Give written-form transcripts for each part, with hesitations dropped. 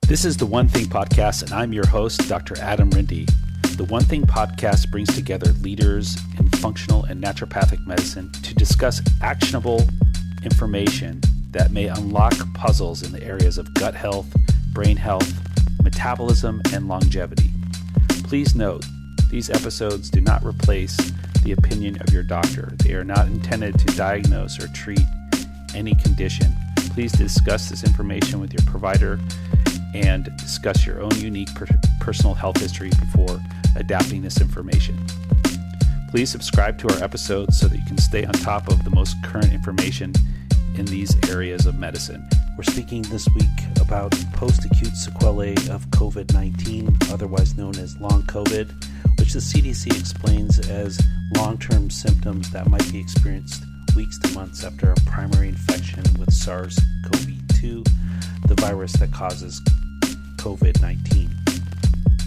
This is the One Thing Podcast, and I'm your host, Dr. Adam Rindy. The One Thing Podcast brings together leaders in functional and naturopathic medicine to discuss actionable information that may unlock puzzles in the areas of gut health, brain health, metabolism, and longevity. Please note, these episodes do not replace the opinion of your doctor. They are not intended to diagnose or treat any condition. Please discuss this information with your provider and discuss your own unique personal health history before adapting this information. Please subscribe to our episodes so that you can stay on top of the most current information in these areas of medicine. We're speaking this week about post-acute sequelae of COVID-19, otherwise known as long COVID, which the CDC explains as long-term symptoms that might be experienced weeks to months after a primary infection with SARS-CoV-2, the virus that causes COVID-19.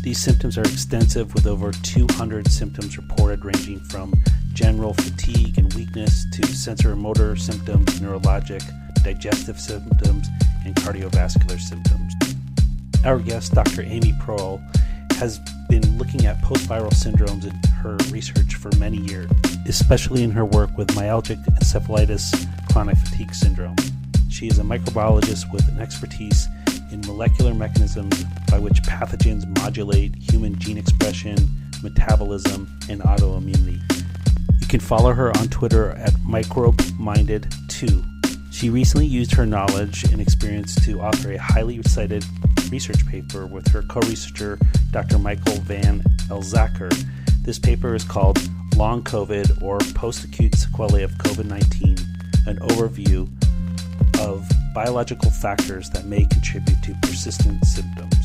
These symptoms are extensive, with over 200 symptoms reported, ranging from general fatigue and weakness to sensorimotor symptoms, neurologic, digestive symptoms, and cardiovascular symptoms. Our guest, Dr. Amy Proal, has been looking at post-viral syndromes in her research for many years, especially in her work with myalgic encephalitis chronic fatigue syndrome. She is a microbiologist with an expertise in molecular mechanisms by which pathogens modulate human gene expression, metabolism, and autoimmunity. You can follow her on Twitter at microbeminded2. She recently used her knowledge and experience to author a highly cited research paper with her co-researcher, Dr. Michael Van Elzacker. This paper is called Long COVID, or Post-acute Sequelae of COVID-19, an overview of biological factors that may contribute to persistent symptoms.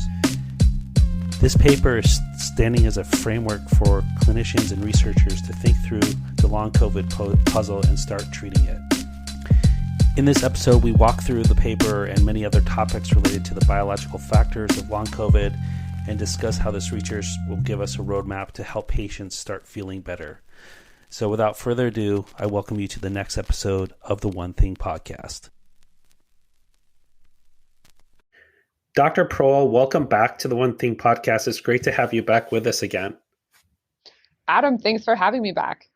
This paper is standing as a framework for clinicians and researchers to think through the long COVID puzzle and start treating it. In this episode, we walk through the paper and many other topics related to the biological factors of long COVID and discuss how this research will give us a roadmap to help patients start feeling better. So without further ado, I welcome you to the next episode of the One Thing Podcast. Dr. Proal, welcome back to the One Thing Podcast. It's great to have you back with us again. Adam, thanks for having me back.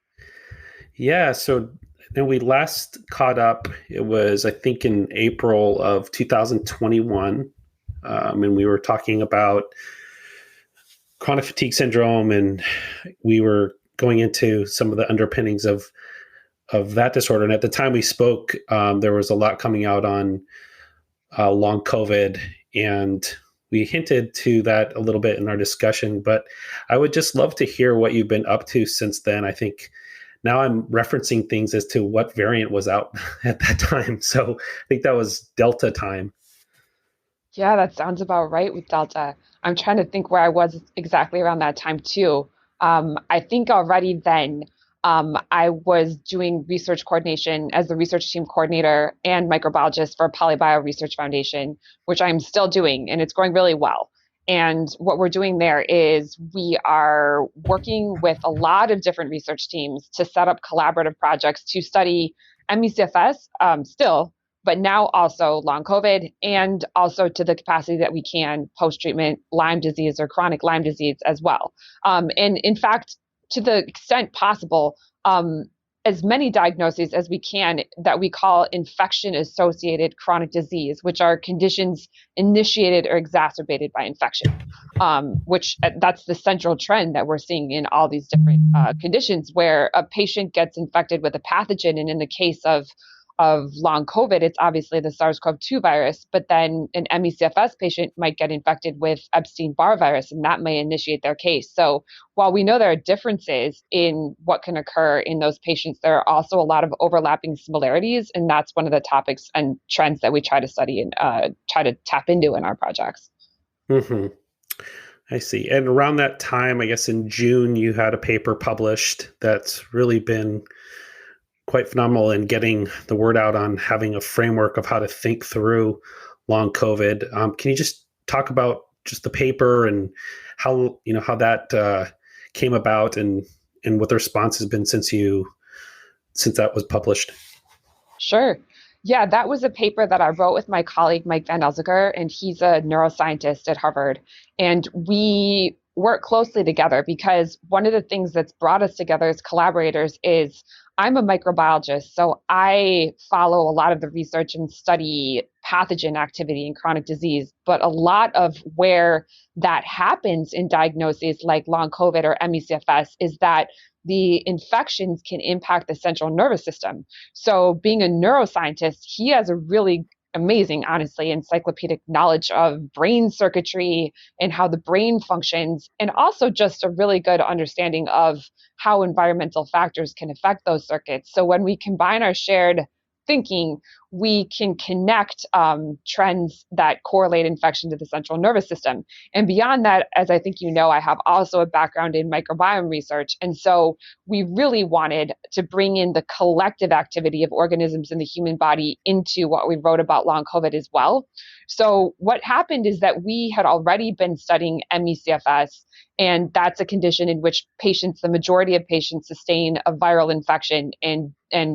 Yeah, so when we last caught up, it was, I think, in April of 2021, and we were talking about chronic fatigue syndrome, and we were going into some of the underpinnings of that disorder. And at the time we spoke, there was a lot coming out on long COVID, and we hinted to that a little bit in our discussion, but I would just love to hear what you've been up to since then. I think now I'm referencing things as to what variant was out at that time. So I think that was Delta time. Yeah, that sounds about right with Delta. I'm trying to think where I was exactly around that time too. I think already then I was doing research coordination as the research team coordinator and microbiologist for Polybio Research Foundation, which I'm still doing, and it's going really well. And what we're doing there is we are working with a lot of different research teams to set up collaborative projects to study ME/CFS still, but now also long COVID, and also to the capacity that we can post-treatment Lyme disease or chronic Lyme disease as well. And in fact, to the extent possible, as many diagnoses as we can that we call infection-associated chronic disease, which are conditions initiated or exacerbated by infection, which that's the central trend that we're seeing in all these different conditions where a patient gets infected with a pathogen. And in the case of long COVID, it's obviously the SARS-CoV-2 virus, but then an ME/CFS patient might get infected with Epstein-Barr virus, and that may initiate their case. So while we know there are differences in what can occur in those patients, there are also a lot of overlapping similarities, and that's one of the topics and trends that we try to study and try to tap into in our projects. Mm-hmm. I see. And around that time, I guess in June, you had a paper published that's really been quite phenomenal in getting the word out on having a framework of how to think through long COVID. Can you just talk about just the paper and how that came about and what the response has been since that was published? Sure. Yeah, that was a paper that I wrote with my colleague Mike Van Elziger, and he's a neuroscientist at Harvard. And we work closely together because one of the things that's brought us together as collaborators is I'm a microbiologist, so I follow a lot of the research and study pathogen activity in chronic disease. But a lot of where that happens in diagnoses like long COVID or ME/CFS is that the infections can impact the central nervous system. So, being a neuroscientist, he has a really amazing, honestly, encyclopedic knowledge of brain circuitry and how the brain functions, and also just a really good understanding of how environmental factors can affect those circuits. So, when we combine our shared thinking, we can connect trends that correlate infection to the central nervous system. And beyond that, as I think you know, I have also a background in microbiome research. And so we really wanted to bring in the collective activity of organisms in the human body into what we wrote about long COVID as well. So what happened is that we had already been studying ME/CFS, and that's a condition in which patients, the majority of patients, sustain a viral infection and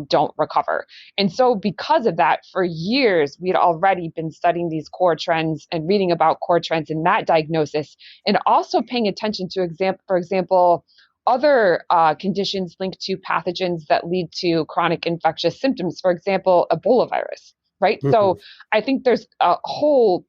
don't recover. And so because of that, for years, we had already been studying these core trends and reading about core trends in that diagnosis, and also paying attention to, for example, other conditions linked to pathogens that lead to chronic infectious symptoms, for example, Ebola virus, right? Mhm. So I think there's a whole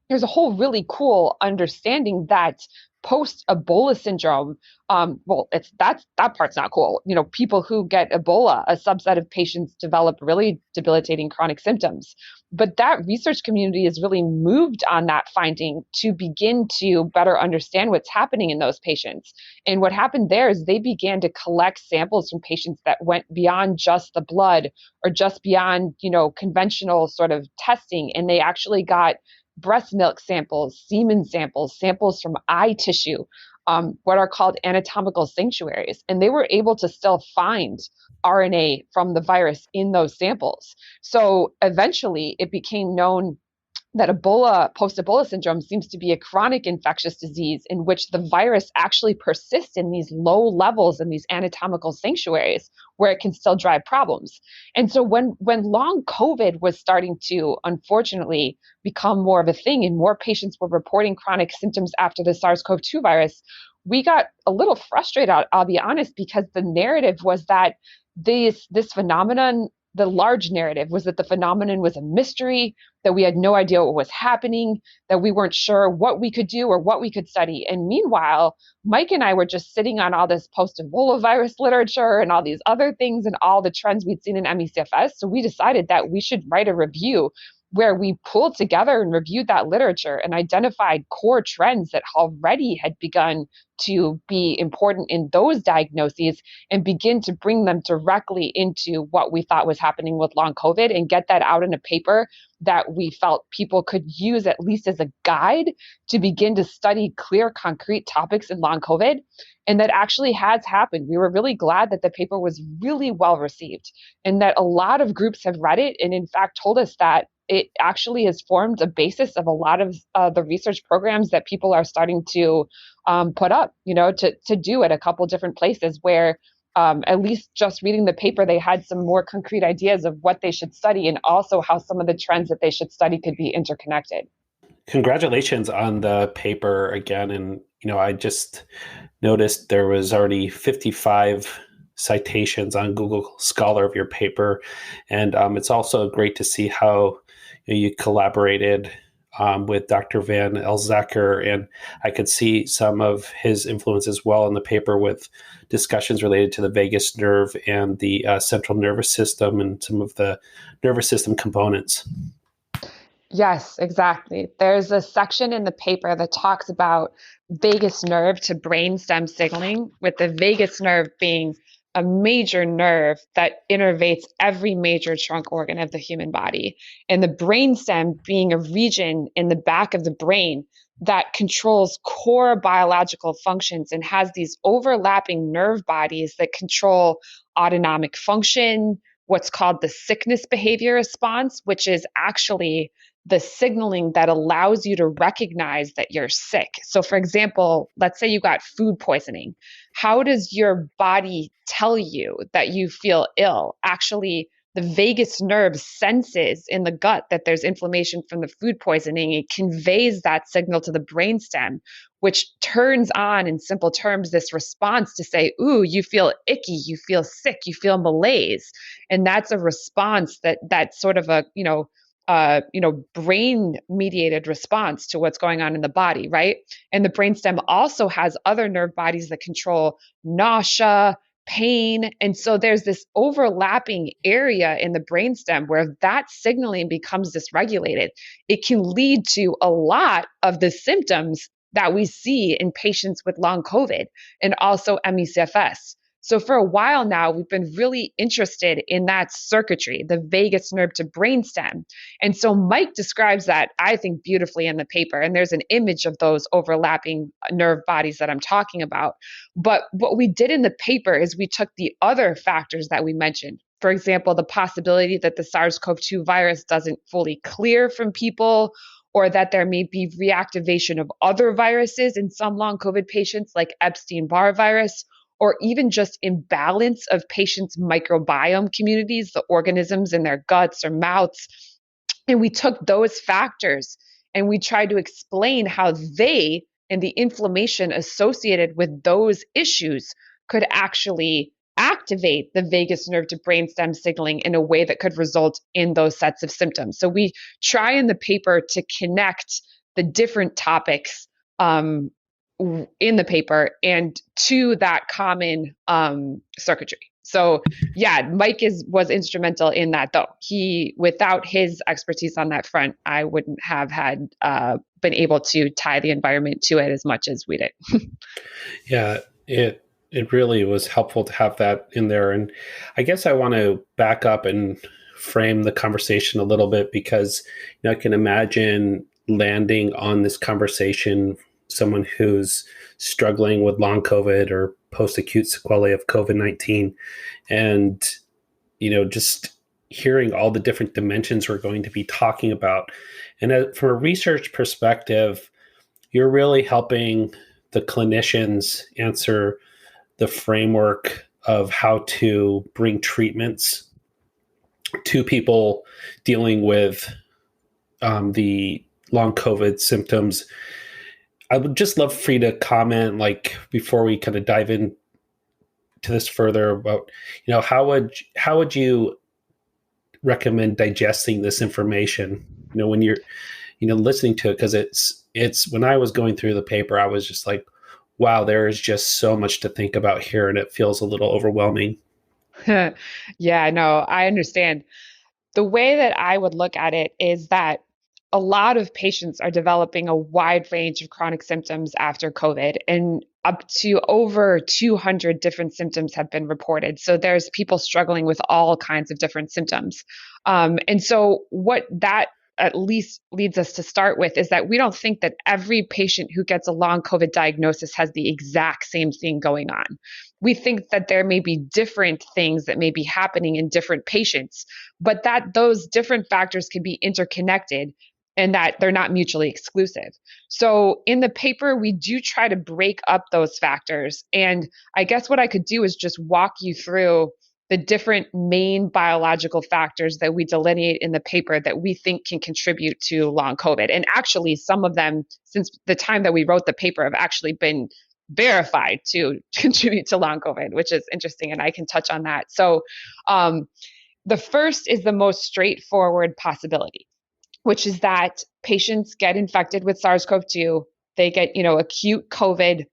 really cool understanding that post Ebola syndrome, well, that part's not cool. You know, people who get Ebola, a subset of patients develop really debilitating chronic symptoms. But that research community has really moved on that finding to begin to better understand what's happening in those patients. And what happened there is they began to collect samples from patients that went beyond just the blood or just beyond, conventional sort of testing. And they actually got breast milk samples, semen samples, samples from eye tissue, what are called anatomical sanctuaries. And they were able to still find RNA from the virus in those samples. So eventually it became known that post-Ebola syndrome seems to be a chronic infectious disease in which the virus actually persists in these low levels in these anatomical sanctuaries where it can still drive problems. And so when long COVID was starting to unfortunately become more of a thing and more patients were reporting chronic symptoms after the SARS-CoV-2 virus, we got a little frustrated, I'll be honest, because the narrative was that this phenomenon, the large narrative was that the phenomenon was a mystery, that we had no idea what was happening, that we weren't sure what we could do or what we could study. And meanwhile, Mike and I were just sitting on all this post-Ebola virus literature and all these other things and all the trends we'd seen in ME/CFS. So we decided that we should write a review where we pulled together and reviewed that literature and identified core trends that already had begun to be important in those diagnoses and begin to bring them directly into what we thought was happening with long COVID and get that out in a paper that we felt people could use at least as a guide to begin to study clear, concrete topics in long COVID. And that actually has happened. We were really glad that the paper was really well received and that a lot of groups have read it and, in fact, told us that it actually has formed a basis of a lot of the research programs that people are starting to put up, to do at a couple different places where at least just reading the paper, they had some more concrete ideas of what they should study and also how some of the trends that they should study could be interconnected. Congratulations on the paper again. And, I just noticed there was already 55 citations on Google Scholar of your paper. And it's also great to see how you collaborated with Dr. Van Elzacker, and I could see some of his influence as well in the paper with discussions related to the vagus nerve and the central nervous system and some of the nervous system components. Yes, exactly. There's a section in the paper that talks about vagus nerve to brainstem signaling, with the vagus nerve being a major nerve that innervates every major trunk organ of the human body, and the brainstem being a region in the back of the brain that controls core biological functions and has these overlapping nerve bodies that control autonomic function, what's called the sickness behavior response, which is actually the signaling that allows you to recognize that you're sick. So, for example, let's say you got food poisoning. How does your body tell you that you feel ill? Actually, the vagus nerve senses in the gut that there's inflammation from the food poisoning. It conveys that signal to the brainstem, which turns on, in simple terms, this response to say, ooh, you feel icky, you feel sick, you feel malaise. And that's a response that's sort of a, brain mediated response to what's going on in the body, right? And the brainstem also has other nerve bodies that control nausea, pain. And so there's this overlapping area in the brainstem where that signaling becomes dysregulated. It can lead to a lot of the symptoms that we see in patients with long COVID and also ME/CFS. So for a while now, we've been really interested in that circuitry, the vagus nerve to brainstem. And so Mike describes that, I think, beautifully in the paper. And there's an image of those overlapping nerve bodies that I'm talking about. But what we did in the paper is we took the other factors that we mentioned. For example, the possibility that the SARS-CoV-2 virus doesn't fully clear from people, or that there may be reactivation of other viruses in some long COVID patients, like Epstein-Barr virus, or even just imbalance of patients' microbiome communities, the organisms in their guts or mouths. And we took those factors and we tried to explain how they and the inflammation associated with those issues could actually activate the vagus nerve to brainstem signaling in a way that could result in those sets of symptoms. So we try in the paper to connect the different topics in the paper and to that common circuitry. So yeah, Mike was instrumental in that, though. Without his expertise on that front, I wouldn't have been able to tie the environment to it as much as we did. Yeah, it really was helpful to have that in there. And I guess I want to back up and frame the conversation a little bit, because I can imagine landing on this conversation someone who's struggling with long COVID or post-acute sequelae of COVID-19, and just hearing all the different dimensions we're going to be talking about. And from a research perspective, you're really helping the clinicians answer the framework of how to bring treatments to people dealing with the long COVID symptoms. I would just love for you to comment, like, before we kind of dive in to this further, about, how would you recommend digesting this information, when you're, listening to it? Because it's when I was going through the paper, I was just like, wow, there is just so much to think about here, and it feels a little overwhelming. Yeah, no, I understand. The way that I would look at it is that a lot of patients are developing a wide range of chronic symptoms after COVID, and up to over 200 different symptoms have been reported. So there's people struggling with all kinds of different symptoms. And so what that at least leads us to start with is that we don't think that every patient who gets a long COVID diagnosis has the exact same thing going on. We think that there may be different things that may be happening in different patients, but that those different factors can be interconnected and that they're not mutually exclusive. So in the paper, we do try to break up those factors. And I guess what I could do is just walk you through the different main biological factors that we delineate in the paper that we think can contribute to long COVID. And actually, some of them, since the time that we wrote the paper, have actually been verified to contribute to long COVID, which is interesting. And I can touch on that. So the first is the most straightforward possibility, which is that patients get infected with SARS-CoV-2, they get, acute COVID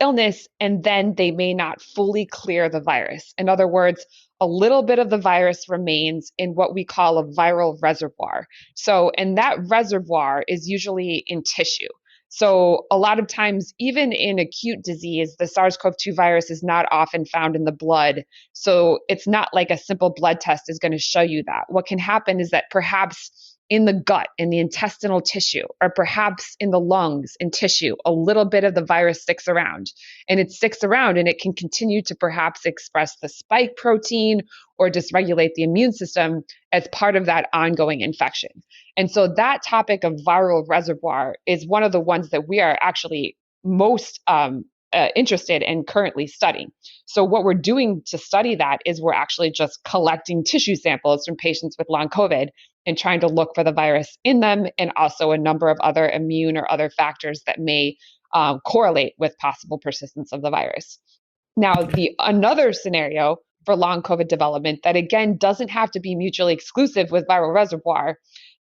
illness, and then they may not fully clear the virus. In other words, a little bit of the virus remains in what we call a viral reservoir. So, and that reservoir is usually in tissue. So a lot of times, even in acute disease, the SARS-CoV-2 virus is not often found in the blood. So it's not like a simple blood test is going to show you that. What can happen is that perhaps in the gut, in the intestinal tissue, or perhaps in the lungs and tissue, a little bit of the virus sticks around. And it sticks around and it can continue to perhaps express the spike protein or dysregulate the immune system as part of that ongoing infection. And so that topic of viral reservoir is one of the ones that we are actually most interested in currently studying. So what we're doing to study that is we're actually just collecting tissue samples from patients with long COVID and trying to look for the virus in them, and also a number of other immune or other factors that may correlate with possible persistence of the virus. Now, another scenario for long COVID development that again doesn't have to be mutually exclusive with viral reservoir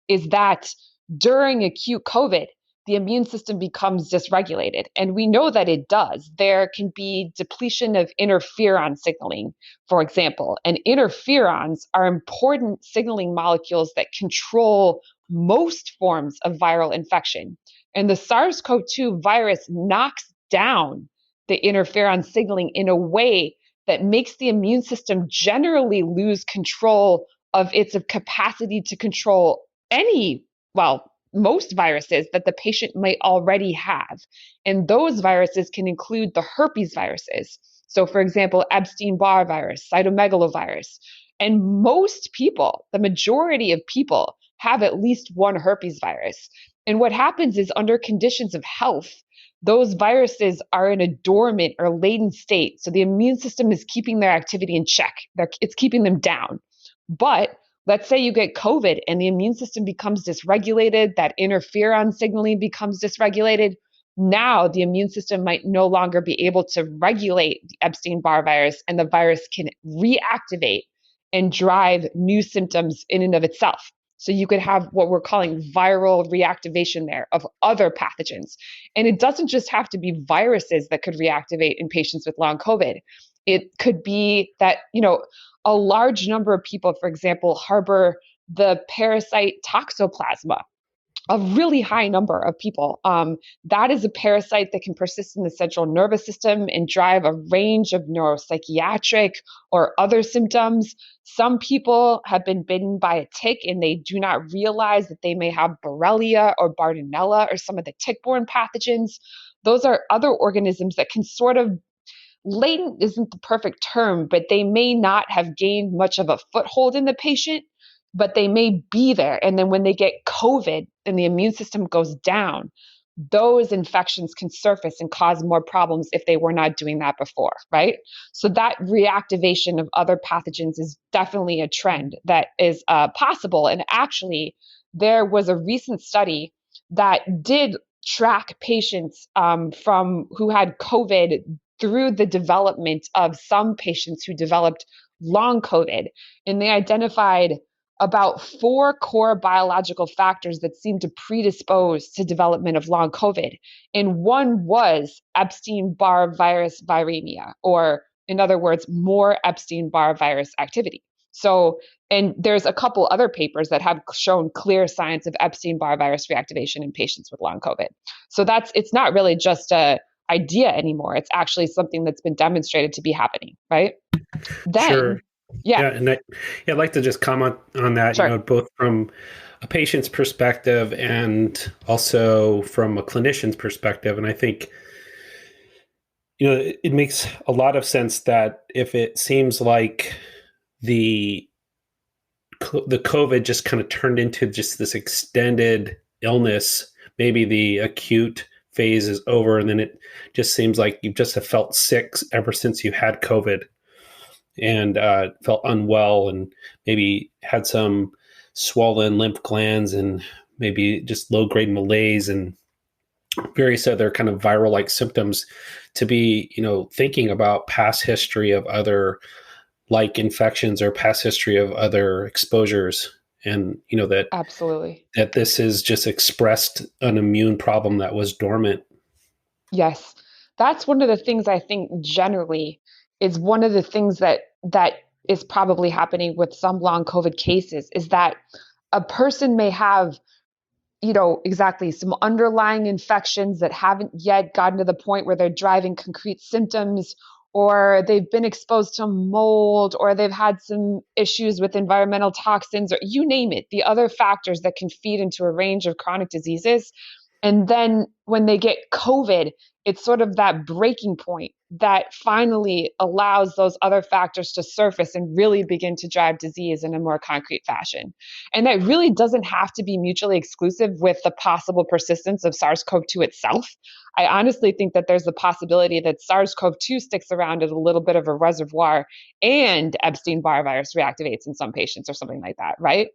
is that during acute COVID, the immune system becomes dysregulated. And we know that it does. There can be depletion of interferon signaling, for example. And interferons are important signaling molecules that control most forms of viral infection. And the SARS-CoV-2 virus knocks down the interferon signaling in a way that makes the immune system generally lose control of its capacity to control most viruses that the patient might already have. And those viruses can include the herpes viruses. So, for example, Epstein-Barr virus, cytomegalovirus. And most people, the majority of people, have at least one herpes virus. And what happens is, under conditions of health, those viruses are in a dormant or latent state. So the immune system is keeping their activity in check. It's keeping them down. But let's say you get COVID and the immune system becomes dysregulated, that interferon signaling becomes dysregulated. Now the immune system might no longer be able to regulate the Epstein-Barr virus, and the virus can reactivate and drive new symptoms in and of itself. So you could have what we're calling viral reactivation there of other pathogens. And it doesn't just have to be viruses that could reactivate in patients with long COVID. It could be that, a large number of people, for example, harbor the parasite toxoplasma. A really high number of people. That is a parasite that can persist in the central nervous system and drive a range of neuropsychiatric or other symptoms. Some people have been bitten by a tick and they do not realize that they may have Borrelia or Bartonella or some of the tick-borne pathogens. Those are other organisms that can sort of, latent isn't the perfect term, but they may not have gained much of a foothold in the patient, but they may be there. And then when they get COVID and the immune system goes down, those infections can surface and cause more problems if they were not doing that before, right? So that reactivation of other pathogens is definitely a trend that is possible. And actually, there was a recent study that did track patients from who had COVID through the development of some patients who developed long COVID. And they identified about 4 core biological factors that seem to predispose to development of long COVID. And one was Epstein-Barr virus viremia, or in other words, more Epstein-Barr virus activity. So, and there's a couple other papers that have shown clear signs of Epstein-Barr virus reactivation in patients with long COVID. So it's not really just a idea anymore. It's actually something that's been demonstrated to be happening, right? Then, sure. Yeah. And I'd like to just comment on that, Sure. Both from a patient's perspective and also from a clinician's perspective. And I think, it makes a lot of sense that if it seems like the COVID just kind of turned into just this extended illness, maybe the acute phase is over, and then it just seems like you just have felt sick ever since you had COVID. And felt unwell and maybe had some swollen lymph glands and maybe just low-grade malaise and various other kind of viral-like symptoms, to be, thinking about past history of other like infections or past history of other exposures. And, that Absolutely. that this is just expressed an immune problem that was dormant. Yes. That's one of the things I think generally is one of the things that is probably happening with some long COVID cases, is that a person may have, exactly some underlying infections that haven't yet gotten to the point where they're driving concrete symptoms, or they've been exposed to mold, or they've had some issues with environmental toxins, or you name it, the other factors that can feed into a range of chronic diseases. And then when they get COVID, it's sort of that breaking point that finally allows those other factors to surface and really begin to drive disease in a more concrete fashion. And that really doesn't have to be mutually exclusive with the possible persistence of SARS-CoV-2 itself. I honestly think that there's a possibility that SARS-CoV-2 sticks around as a little bit of a reservoir and Epstein-Barr virus reactivates in some patients or something like that, right?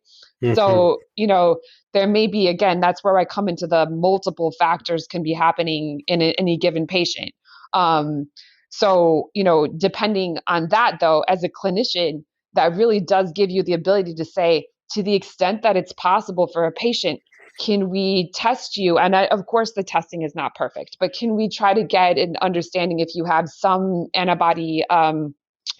Mm-hmm. So, there may be, again, that's where I come into the multiple factors can be happening in any given patient. So, depending on that, though, as a clinician, that really does give you the ability to say, to the extent that it's possible for a patient, can we test you? And of course, the testing is not perfect, but can we try to get an understanding if you have some antibody,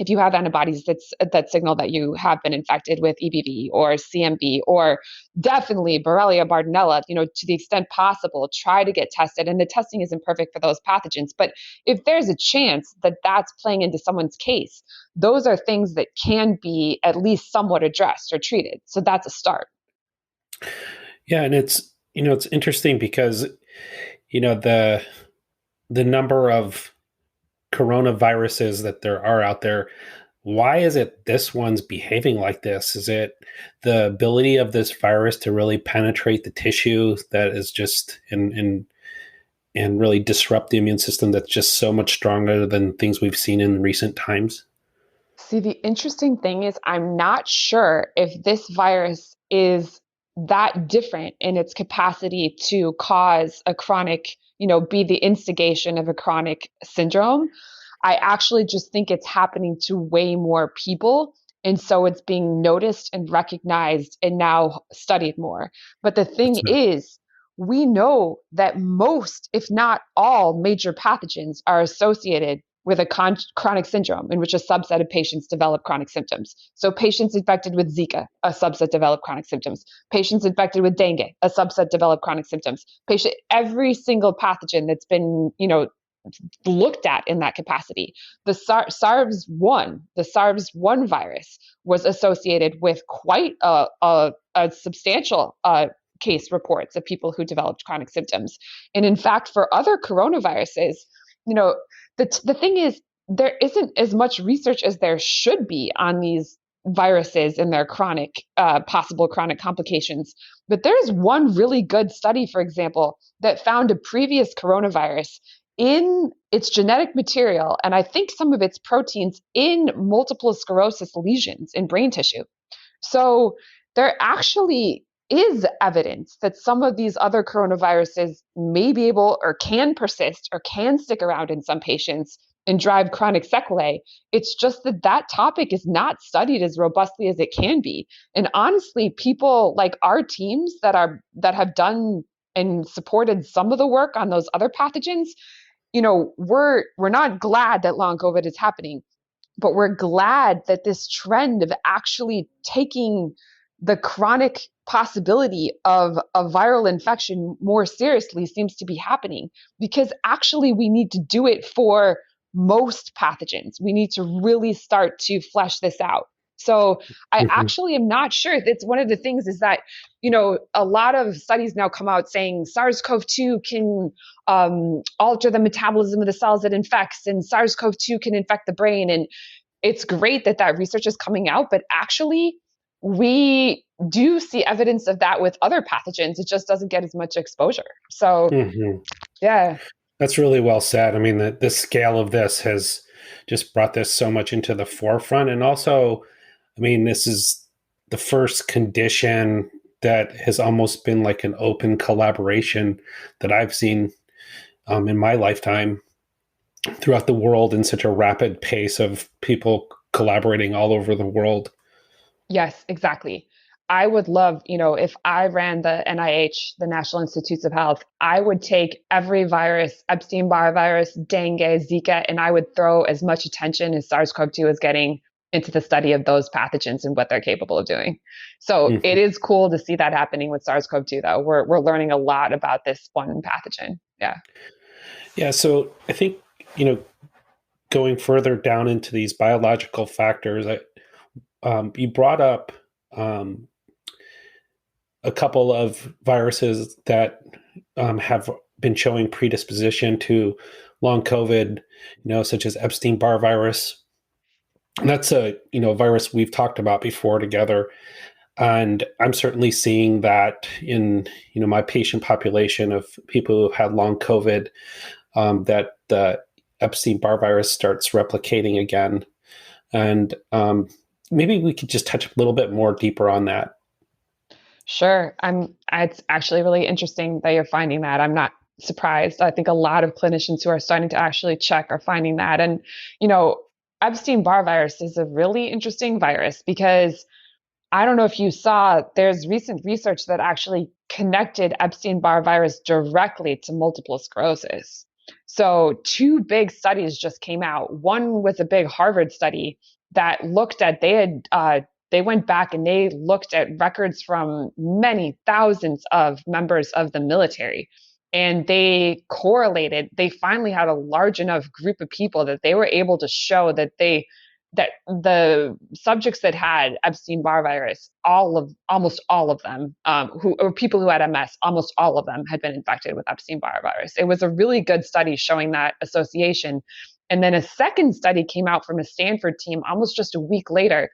if you have antibodies that signal that you have been infected with EBV or CMV or definitely Borrelia Bartonella, to the extent possible, try to get tested. And the testing isn't perfect for those pathogens. But if there's a chance that that's playing into someone's case, those are things that can be at least somewhat addressed or treated. So that's a start. Yeah. And it's interesting because, the number of coronaviruses that there are out there, why is it this one's behaving like this? Is it the ability of this virus to really penetrate the tissue that is just and really disrupt the immune system that's just so much stronger than things we've seen in recent times? See, the interesting thing is I'm not sure if this virus is that different in its capacity to cause a chronic, be the instigation of a chronic syndrome. I actually just think it's happening to way more people. And so it's being noticed and recognized and now studied more. But the thing is, we know that most, if not all, major pathogens are associated with a chronic syndrome in which a subset of patients develop chronic symptoms. So patients infected with Zika, a subset develop chronic symptoms. Patients infected with dengue, a subset develop chronic symptoms. Every single pathogen that's been, looked at in that capacity. The SARS-1 virus was associated with quite a substantial case reports of people who developed chronic symptoms. And in fact, for other coronaviruses, the thing is, there isn't as much research as there should be on these viruses and their possible chronic complications. But there's one really good study, for example, that found a previous coronavirus in its genetic material, and I think some of its proteins in multiple sclerosis lesions in brain tissue. So there actually is evidence that some of these other coronaviruses may be able or can persist or can stick around in some patients and drive chronic sequelae. It's just that topic is not studied as robustly as it can be. And honestly, people like our teams that have done and supported some of the work on those other pathogens, we're not glad that long COVID is happening, but we're glad that this trend of actually taking the chronic possibility of a viral infection more seriously seems to be happening, because actually we need to do it for most pathogens. We need to really start to flesh this out. So I actually am not sure. It's one of the things is that, a lot of studies now come out saying SARS-CoV-2 can alter the metabolism of the cells it infects, and SARS-CoV-2 can infect the brain. And it's great that research is coming out, but actually we do see evidence of that with other pathogens. It just doesn't get as much exposure. So, yeah. That's really well said. I mean, the scale of this has just brought this so much into the forefront. And also, I mean, this is the first condition that has almost been like an open collaboration that I've seen in my lifetime throughout the world in such a rapid pace of people collaborating all over the world. Yes, exactly. I would love, if I ran the NIH, the National Institutes of Health, I would take every virus, Epstein-Barr virus, dengue, Zika, and I would throw as much attention as SARS-CoV-2 is getting into the study of those pathogens and what they're capable of doing. So it is cool to see that happening with SARS-CoV-2, though. We're learning a lot about this one pathogen. Yeah. Yeah. So I think, going further down into these biological factors, you brought up a couple of viruses that have been showing predisposition to long COVID, such as Epstein-Barr virus. And that's a virus we've talked about before together. And I'm certainly seeing that in my patient population of people who had long COVID, that the Epstein-Barr virus starts replicating again. And maybe we could just touch a little bit more deeper on that. Sure. It's actually really interesting that you're finding that. I'm not surprised. I think a lot of clinicians who are starting to actually check are finding that. And, Epstein-Barr virus is a really interesting virus because I don't know if you saw, there's recent research that actually connected Epstein-Barr virus directly to multiple sclerosis. So two big studies just came out. One was a big Harvard study that looked at, they went back and they looked at records from many thousands of members of the military. And they finally had a large enough group of people that they were able to show that the subjects that had Epstein-Barr virus, almost all of them, people who had MS, almost all of them had been infected with Epstein-Barr virus. It was a really good study showing that association. And then a second study came out from a Stanford team almost just a week later.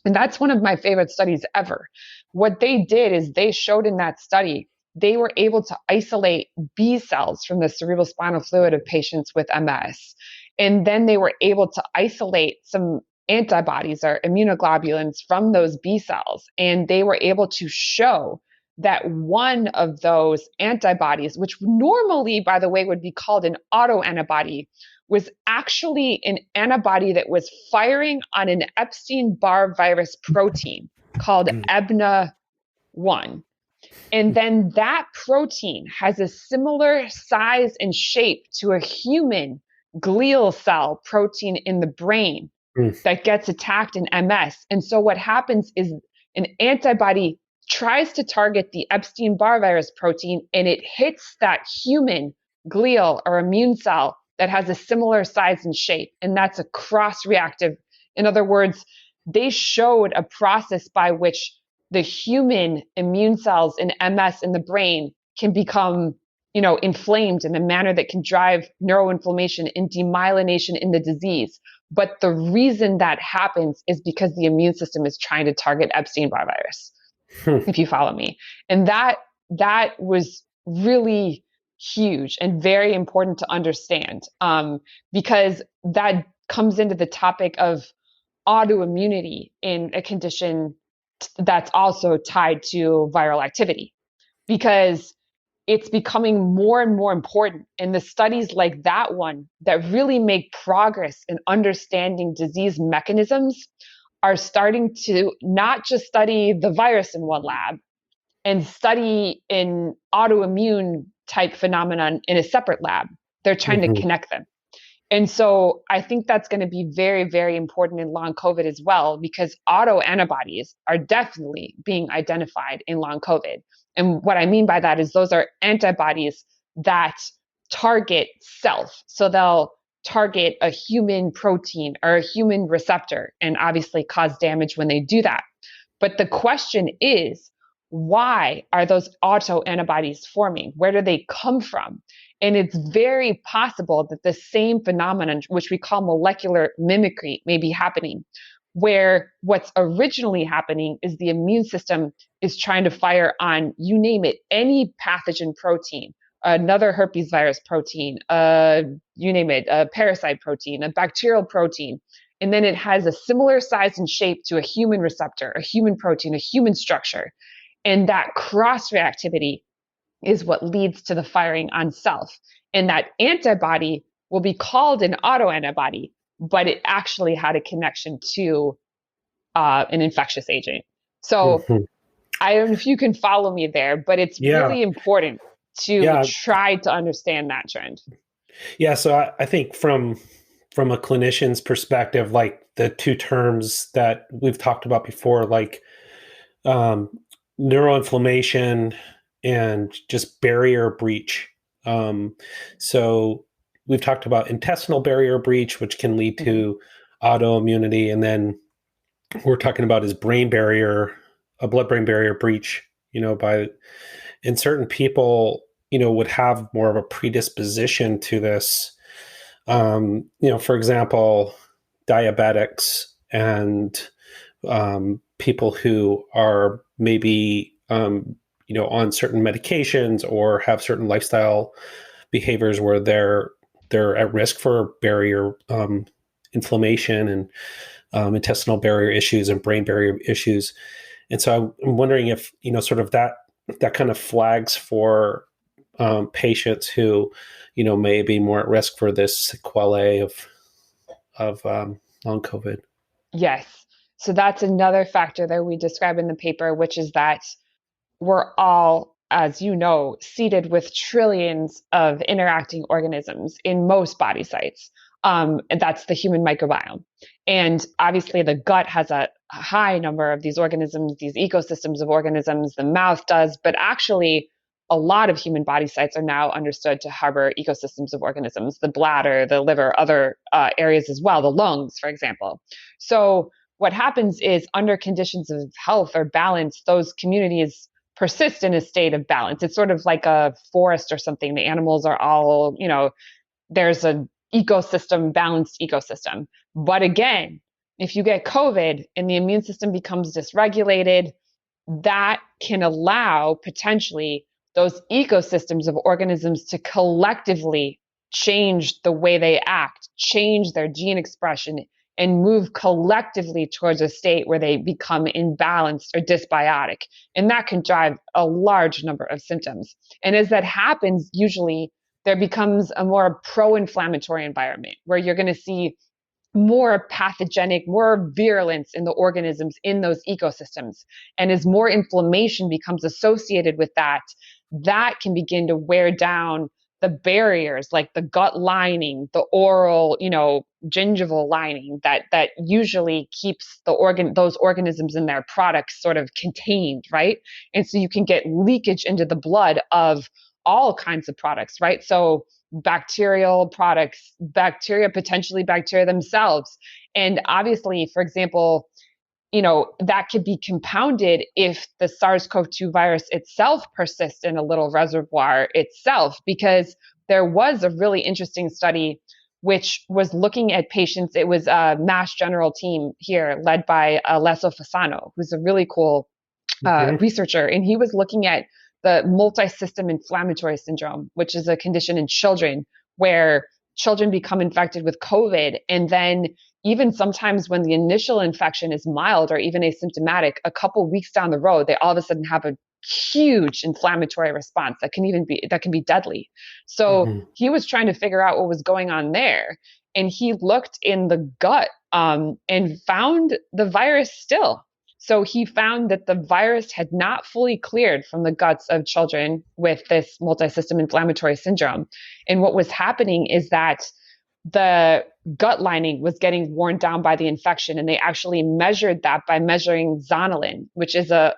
And that's one of my favorite studies ever. What they did is they showed in that study, they were able to isolate B cells from the cerebrospinal fluid of patients with MS. And then they were able to isolate some antibodies or immunoglobulins from those B cells. And they were able to show that one of those antibodies, which normally, by the way, would be called an autoantibody, was actually an antibody that was firing on an Epstein-Barr virus protein called EBNA1. And then that protein has a similar size and shape to a human glial cell protein in the brain that gets attacked in MS. And so what happens is an antibody tries to target the Epstein-Barr virus protein and it hits that human glial or immune cell that has a similar size and shape. And that's a cross-reactive. In other words, they showed a process by which the human immune cells in MS in the brain can become, inflamed in a manner that can drive neuroinflammation and demyelination in the disease. But the reason that happens is because the immune system is trying to target Epstein-Barr virus, if you follow me. And that was really huge and very important to understand, because that comes into the topic of autoimmunity in a condition that's also tied to viral activity, because it's becoming more and more important. And the studies like that one that really make progress in understanding disease mechanisms are starting to not just study the virus in one lab and study an autoimmune type phenomenon in a separate lab. They're trying to connect them. And so I think that's going to be very, very important in long COVID as well, because autoantibodies are definitely being identified in long COVID. And what I mean by that is those are antibodies that target self. So they'll target a human protein or a human receptor and obviously cause damage when they do that. But the question is, why are those autoantibodies forming? Where do they come from? And it's very possible that the same phenomenon, which we call molecular mimicry, may be happening, where what's originally happening is the immune system is trying to fire on, you name it, any pathogen protein, another herpes virus protein, you name it, a parasite protein, a bacterial protein. And then it has a similar size and shape to a human receptor, a human protein, a human structure. And that cross-reactivity is what leads to the firing on self. And that antibody will be called an autoantibody, but it actually had a connection to an infectious agent. So I don't know if you can follow me there, but it's really important to try to understand that trend. Yeah, so I think from a clinician's perspective, like the two terms that we've talked about before, like neuroinflammation and just barrier breach. So we've talked about intestinal barrier breach, which can lead to autoimmunity. And then we're talking about his brain barrier, a blood-brain barrier breach, in certain people, would have more of a predisposition to this. For example, diabetics and people who are maybe, on certain medications or have certain lifestyle behaviors where they're at risk for barrier inflammation and intestinal barrier issues and brain barrier issues. And so I'm wondering if, sort of that kind of flags for patients who, may be more at risk for this sequelae of long COVID. Yes. So that's another factor that we describe in the paper, which is that we're all, as you know, seeded with trillions of interacting organisms in most body sites. And that's the human microbiome. And obviously, the gut has a high number of these organisms, these ecosystems of organisms, the mouth does, but actually, a lot of human body sites are now understood to harbor ecosystems of organisms, the bladder, the liver, other areas as well, the lungs, for example. So, what happens is, under conditions of health or balance, those communities persist in a state of balance. It's sort of like a forest or something. The animals are all, there's an ecosystem, balanced ecosystem. But again, if you get COVID and the immune system becomes dysregulated, that can allow potentially those ecosystems of organisms to collectively change the way they act, change their gene expression, and move collectively towards a state where they become imbalanced or dysbiotic. And that can drive a large number of symptoms. And as that happens, usually there becomes a more pro-inflammatory environment where you're going to see more pathogenic, more virulence in the organisms in those ecosystems. And as more inflammation becomes associated with that, that can begin to wear down the barriers like the gut lining, the oral, gingival lining that usually keeps those organisms and their products sort of contained, right? And so you can get leakage into the blood of all kinds of products, right? So bacterial products, potentially bacteria themselves. And obviously, for example, that could be compounded if the SARS-CoV-2 virus itself persists in a little reservoir itself, because there was a really interesting study which was looking at patients. It was a Mass General team here led by Lesso Fasano, who's a really cool researcher. And he was looking at the multi-system inflammatory syndrome, which is a condition in children where children become infected with COVID. And then even sometimes when the initial infection is mild or even asymptomatic, a couple weeks down the road, they all of a sudden have a huge inflammatory response that can be deadly. So he was trying to figure out what was going on there. And he looked in the gut and found the virus still. So he found that the virus had not fully cleared from the guts of children with this multi-system inflammatory syndrome. And what was happening is that the gut lining was getting worn down by the infection. And they actually measured that by measuring zonulin, which is a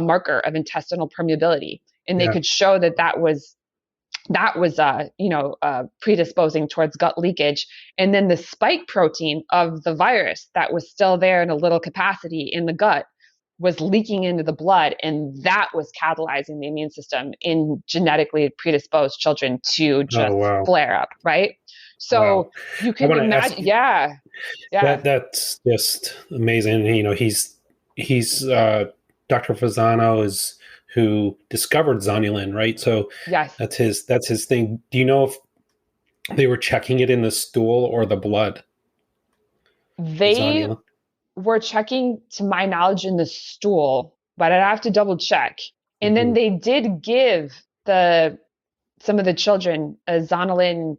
marker of intestinal permeability. And they could show that was predisposing towards gut leakage. And then the spike protein of the virus that was still there in a little capacity in the gut was leaking into the blood. And that was catalyzing the immune system in genetically predisposed children to just flare up. Right. So you can imagine. Yeah. That's just amazing. He's Dr. Fasano is who discovered zonulin, right? So yes, that's his thing. Do you know if they were checking it in the stool or the blood? They were checking, to my knowledge, in the stool, but I'd have to double check. And then they did give some of the children a zonulin,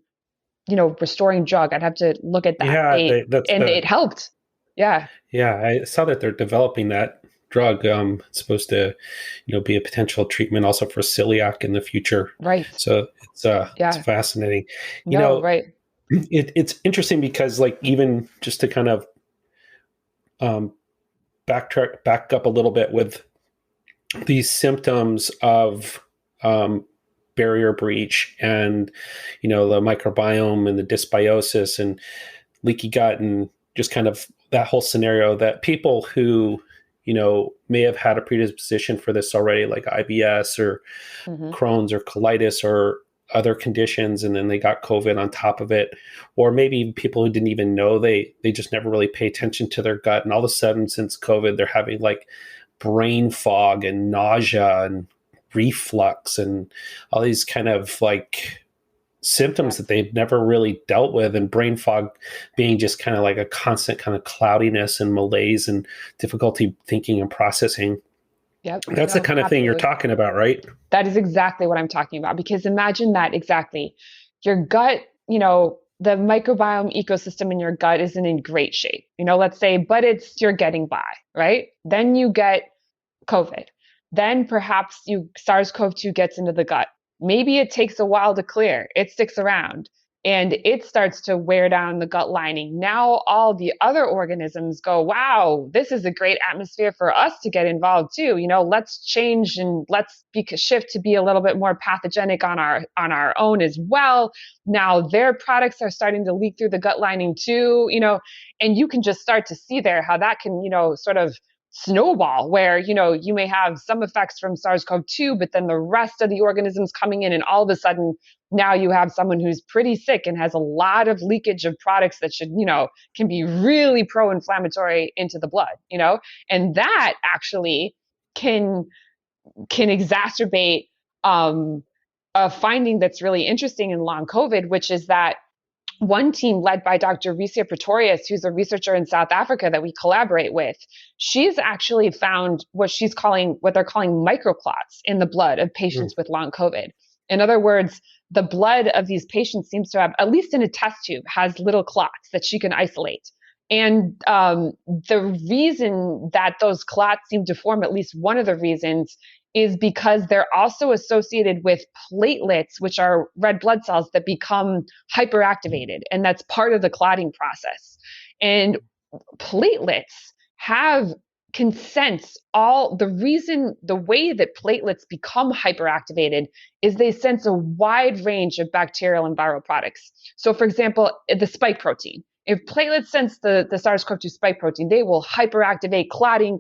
restoring drug. I'd have to look at that. Yeah, it helped. Yeah. Yeah, I saw that they're developing that drug. It's supposed to, be a potential treatment also for celiac in the future. Right. So it's fascinating. Right. It's interesting because, like, even just to kind of back up a little bit with these symptoms of barrier breach and the microbiome and the dysbiosis and leaky gut and just kind of that whole scenario, that people who may have had a predisposition for this already, like IBS or Crohn's or colitis or other conditions, and then they got COVID on top of it. Or maybe people who didn't even know, they just never really pay attention to their gut. And all of a sudden, since COVID, they're having like brain fog and nausea and reflux and all these kind of like symptoms that they've never really dealt with, and brain fog being just kind of like a constant kind of cloudiness and malaise and difficulty thinking and processing. Yep. That's the kind of thing you're talking about, right? That is exactly what I'm talking about, because imagine that exactly. Your gut, the microbiome ecosystem in your gut isn't in great shape, let's say, but you're getting by, right? Then you get COVID. Then perhaps SARS-CoV-2 gets into the gut. Maybe it takes a while to clear. It sticks around and it starts to wear down the gut lining. Now all the other organisms go, wow, this is a great atmosphere for us to get involved too. Let's change and let's shift to be a little bit more pathogenic on our own as well. Now their products are starting to leak through the gut lining too, and you can just start to see there how that can, sort of snowball, where you may have some effects from SARS-CoV-2, but then the rest of the organisms coming in, and all of a sudden now you have someone who's pretty sick and has a lot of leakage of products that should can be really pro-inflammatory into the blood, and that actually can exacerbate a finding that's really interesting in long COVID, which is that one team led by Dr. Risa Pretorius, who's a researcher in South Africa that we collaborate with, she's actually found what they're calling microclots in the blood of patients with long COVID. In other words, the blood of these patients seems to have, at least in a test tube, has little clots that she can isolate. And the reason that those clots seem to form, at least one of the reasons, is because they're also associated with platelets, which are red blood cells that become hyperactivated. And that's part of the clotting process. And platelets can sense the way that platelets become hyperactivated is they sense a wide range of bacterial and viral products. So for example, the spike protein. If platelets sense the SARS-CoV-2 spike protein, they will hyperactivate clotting.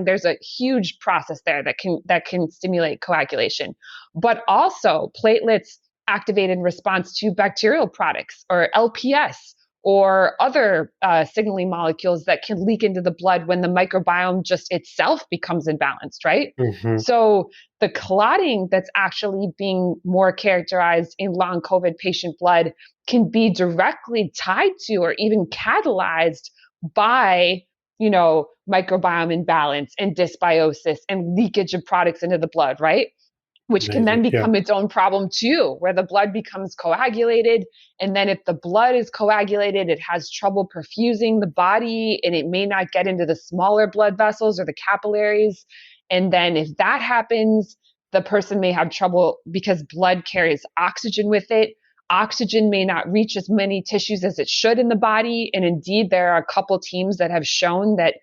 There's a huge process there that can stimulate coagulation. But also platelets activate in response to bacterial products or LPS or other signaling molecules that can leak into the blood when the microbiome just itself becomes imbalanced, right? So the clotting that's actually being more characterized in long COVID patient blood can be directly tied to or even catalyzed by, microbiome imbalance and dysbiosis and leakage of products into the blood, right? Which can then become its own problem too, where the blood becomes coagulated. And then if the blood is coagulated, it has trouble perfusing the body and it may not get into the smaller blood vessels or the capillaries. And then if that happens, the person may have trouble because blood carries oxygen with it. Oxygen may not reach as many tissues as it should in the body. And indeed, there are a couple teams that have shown that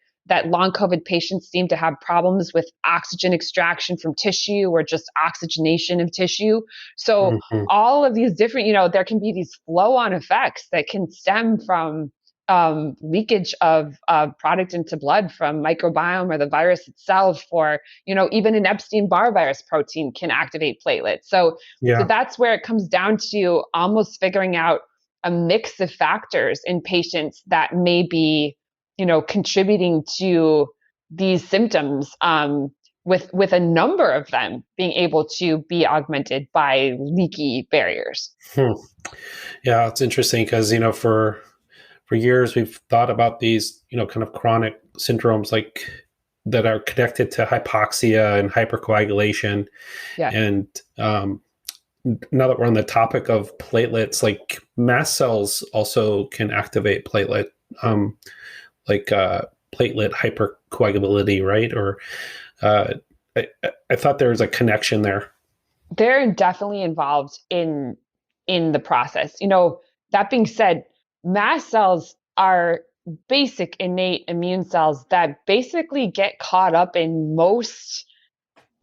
long COVID patients seem to have problems with oxygen extraction from tissue or just oxygenation of tissue. So all of these different, there can be these flow-on effects that can stem from leakage of product into blood from microbiome or the virus itself, or, even an Epstein-Barr virus protein can activate platelets. So that's where it comes down to almost figuring out a mix of factors in patients that may be contributing to these symptoms, with a number of them being able to be augmented by leaky barriers. Yeah, it's interesting because, for years we've thought about these, kind of chronic syndromes like that are connected to hypoxia and hypercoagulation. And now that we're on the topic of platelets, like mast cells also can activate platelet hypercoagulability, right? Or I thought there was a connection there. They're definitely involved in the process. That being said, mast cells are basic innate immune cells that basically get caught up in most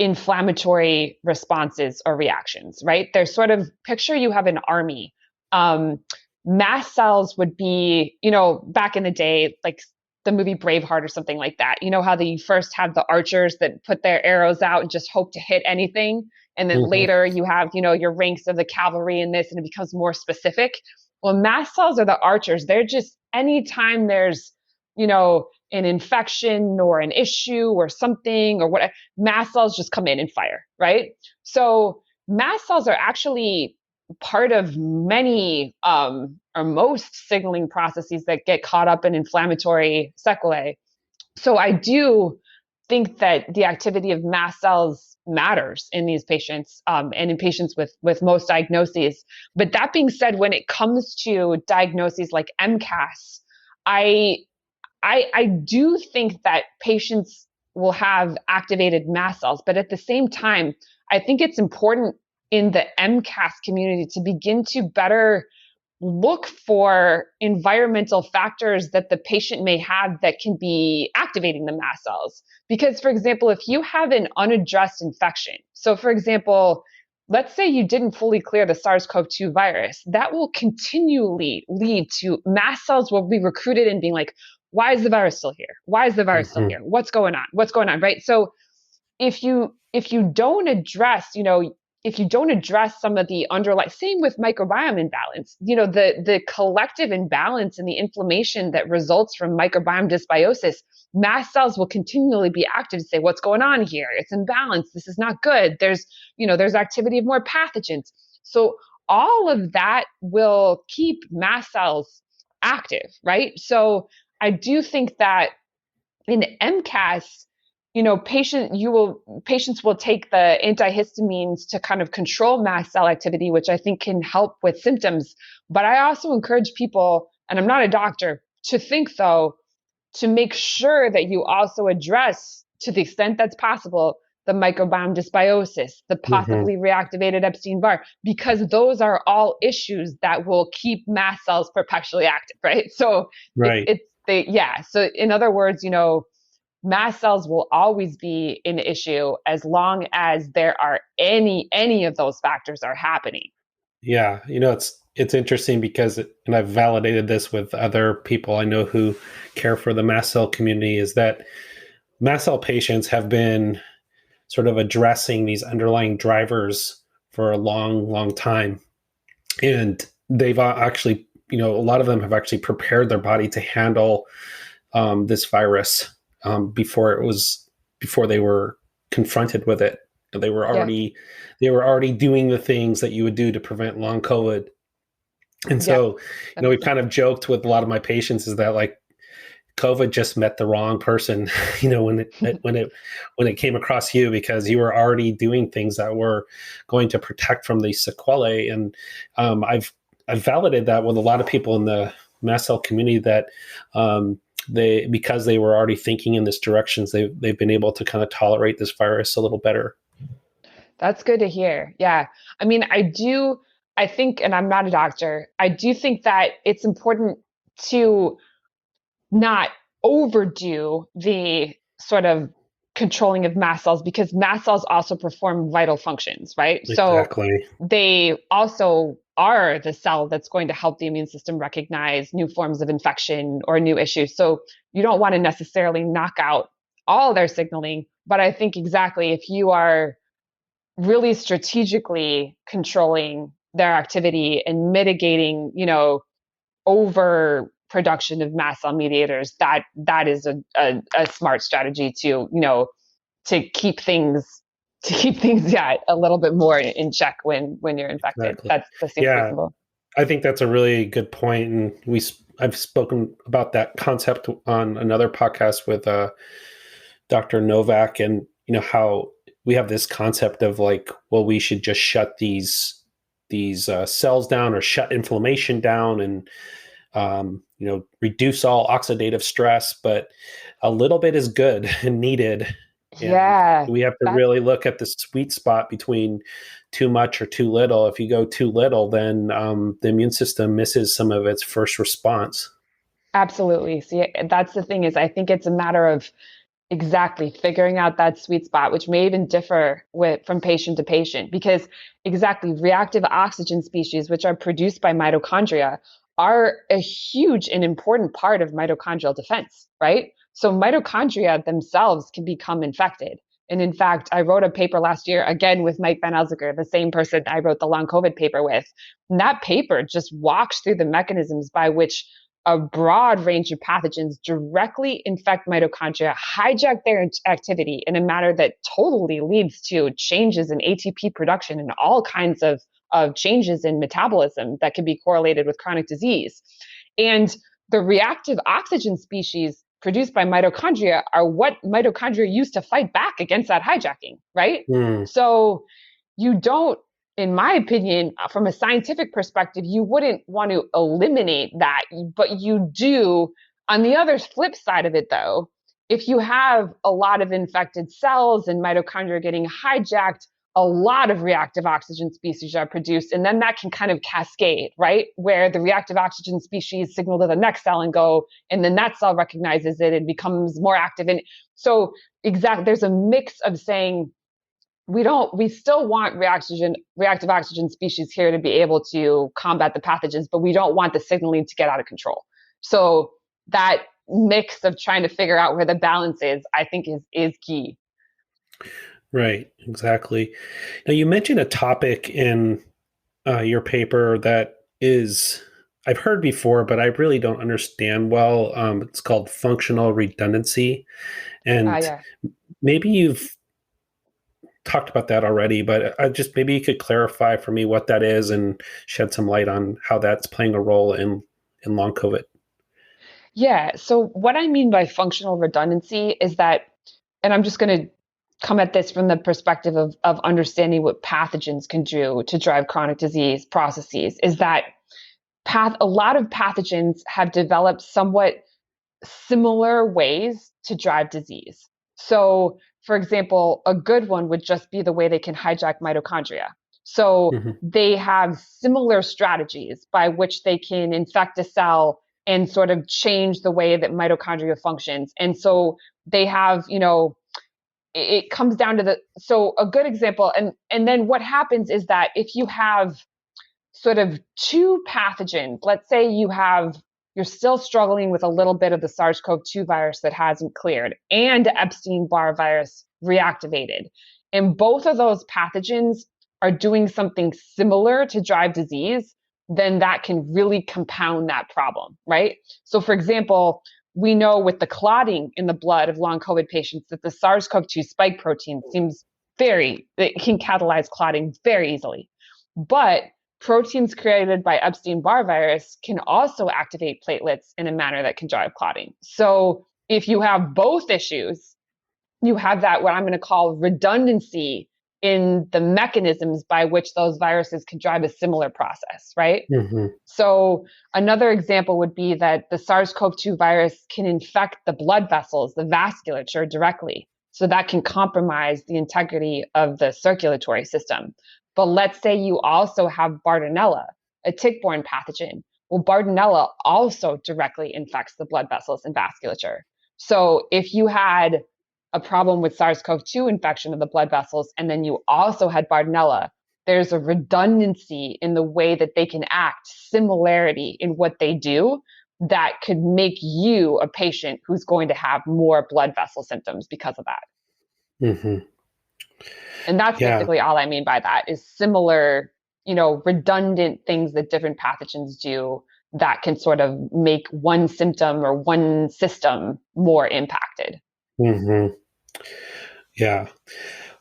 inflammatory responses or reactions, right? They're sort of, picture you have an army. Mast cells would be, back in the day, like the movie Braveheart or something like that. You know how they first have the archers that put their arrows out and just hope to hit anything. And then later you have, your ranks of the cavalry in this, and it becomes more specific. Well, mast cells are the archers. They're just, anytime there's, an infection or an issue or something or what, mast cells just come in and fire, right? So mast cells are actually part of many or most signaling processes that get caught up in inflammatory sequelae. So I do think that the activity of mast cells matters in these patients and in patients with most diagnoses. But that being said, when it comes to diagnoses like MCAS, I do think that patients will have activated mast cells, but at the same time, I think it's important in the MCAS community to begin to better look for environmental factors that the patient may have that can be activating the mast cells. Because, for example, if you have an unaddressed infection, so for example, let's say you didn't fully clear the SARS-CoV-2 virus, that will continually lead to mast cells will be recruited and being like, why is the virus still here? Why is the virus still here? What's going on? What's going on, right? So if you don't address, if you don't address some of the underlying, same with microbiome imbalance, the collective imbalance and the inflammation that results from microbiome dysbiosis, mast cells will continually be active to say, what's going on here? It's imbalanced. This is not good. There's activity of more pathogens. So all of that will keep mast cells active, right? So I do think that in MCAS, patients will take the antihistamines to kind of control mast cell activity, which I think can help with symptoms. But I also encourage people, and I'm not a doctor, to think though, to make sure that you also address, to the extent that's possible, the microbiome dysbiosis, the possibly reactivated Epstein-Barr, because those are all issues that will keep mast cells perpetually active, right? So so in other words, mast cells will always be an issue as long as there are any of those factors are happening. Yeah, it's interesting because, and I've validated this with other people I know who care for the mast cell community, is that mast cell patients have been sort of addressing these underlying drivers for a long, long time. And they've actually, a lot of them have actually prepared their body to handle this virus before they were confronted with it. They were already doing the things that you would do to prevent long COVID. And so, we've kind of joked with a lot of my patients is that like COVID just met the wrong person, when it came across you, because you were already doing things that were going to protect from the sequelae. And I've validated that with a lot of people in the mast cell community that because they were already thinking in this direction, they've been able to kind of tolerate this virus a little better. That's good to hear. Yeah. I mean, I think, and I'm not a doctor, I do think that it's important to not overdo the sort of controlling of mast cells, because mast cells also perform vital functions, right? Exactly. So they also are the cell that's going to help the immune system recognize new forms of infection or new issues. So you don't want to necessarily knock out all their signaling, but I think exactly if you are really strategically controlling their activity and mitigating, overproduction of mast cell mediators, that is a smart strategy to keep things a little bit more in check when you're infected. Exactly. That seems reasonable. I think that's a really good point, and I've spoken about that concept on another podcast with Dr. Novak, and how we have this concept of like, well, we should just shut these cells down or shut inflammation down and reduce all oxidative stress, but a little bit is good and needed. And we have to really look at the sweet spot between too much or too little. If you go too little, then the immune system misses some of its first response. Absolutely. See, that's the thing, is I think it's a matter of exactly figuring out that sweet spot, which may even differ from patient to patient, because exactly reactive oxygen species, which are produced by mitochondria, are a huge and important part of mitochondrial defense, right? So mitochondria themselves can become infected. And in fact, I wrote a paper last year, again with Mike Van Elziger, the same person I wrote the long COVID paper with. And that paper just walks through the mechanisms by which a broad range of pathogens directly infect mitochondria, hijack their activity in a manner that totally leads to changes in ATP production and all kinds of changes in metabolism that can be correlated with chronic disease. And the reactive oxygen species produced by mitochondria are what mitochondria use to fight back against that hijacking, right? So you don't, in my opinion, from a scientific perspective, you wouldn't want to eliminate that, but you do. On the other flip side of it, though, if you have a lot of infected cells and mitochondria getting hijacked, a lot of reactive oxygen species are produced, and then that can kind of cascade, right? Where the reactive oxygen species signal to the next cell and go, and then that cell recognizes it and becomes more active. And so there's a mix of saying, we still want reactive oxygen species here to be able to combat the pathogens, but we don't want the signaling to get out of control. So that mix of trying to figure out where the balance is, I think is key. Right, exactly. Now you mentioned a topic in your paper that I've heard before, but I really don't understand well. It's called functional redundancy. And maybe you've talked about that already, but maybe you could clarify for me what that is and shed some light on how that's playing a role in long COVID. Yeah. So what I mean by functional redundancy is that, and I'm just going to come at this from the perspective of understanding what pathogens can do to drive chronic disease processes, is that a lot of pathogens have developed somewhat similar ways to drive disease. So, for example, a good one would just be the way they can hijack mitochondria. So they have similar strategies by which they can infect a cell and sort of change the way that mitochondria functions. And so they have, it comes down to so a good example, and then what happens is that if you have sort of two pathogens, let's say you're still struggling with a little bit of the SARS-CoV-2 virus that hasn't cleared and Epstein-Barr virus reactivated, and both of those pathogens are doing something similar to drive disease, then that can really compound that problem, right? So for example, we know with the clotting in the blood of long COVID patients that the SARS-CoV-2 spike protein it can catalyze clotting very easily. But proteins created by Epstein-Barr virus can also activate platelets in a manner that can drive clotting. So if you have both issues, you have that, what I'm going to call redundancy in the mechanisms by which those viruses can drive a similar process, right? So another example would be that the SARS-CoV-2 virus can infect the blood vessels, the vasculature directly. So that can compromise the integrity of the circulatory system. But let's say you also have Bartonella, a tick-borne pathogen. Well, Bartonella also directly infects the blood vessels and vasculature. So if you had a problem with SARS-CoV-2 infection of the blood vessels, and then you also had Bartonella, there's a redundancy in the way that they can act, similarity in what they do, that could make you a patient who's going to have more blood vessel symptoms because of that. And that's basically all I mean by that, is similar, redundant things that different pathogens do that can sort of make one symptom or one system more impacted. Yeah.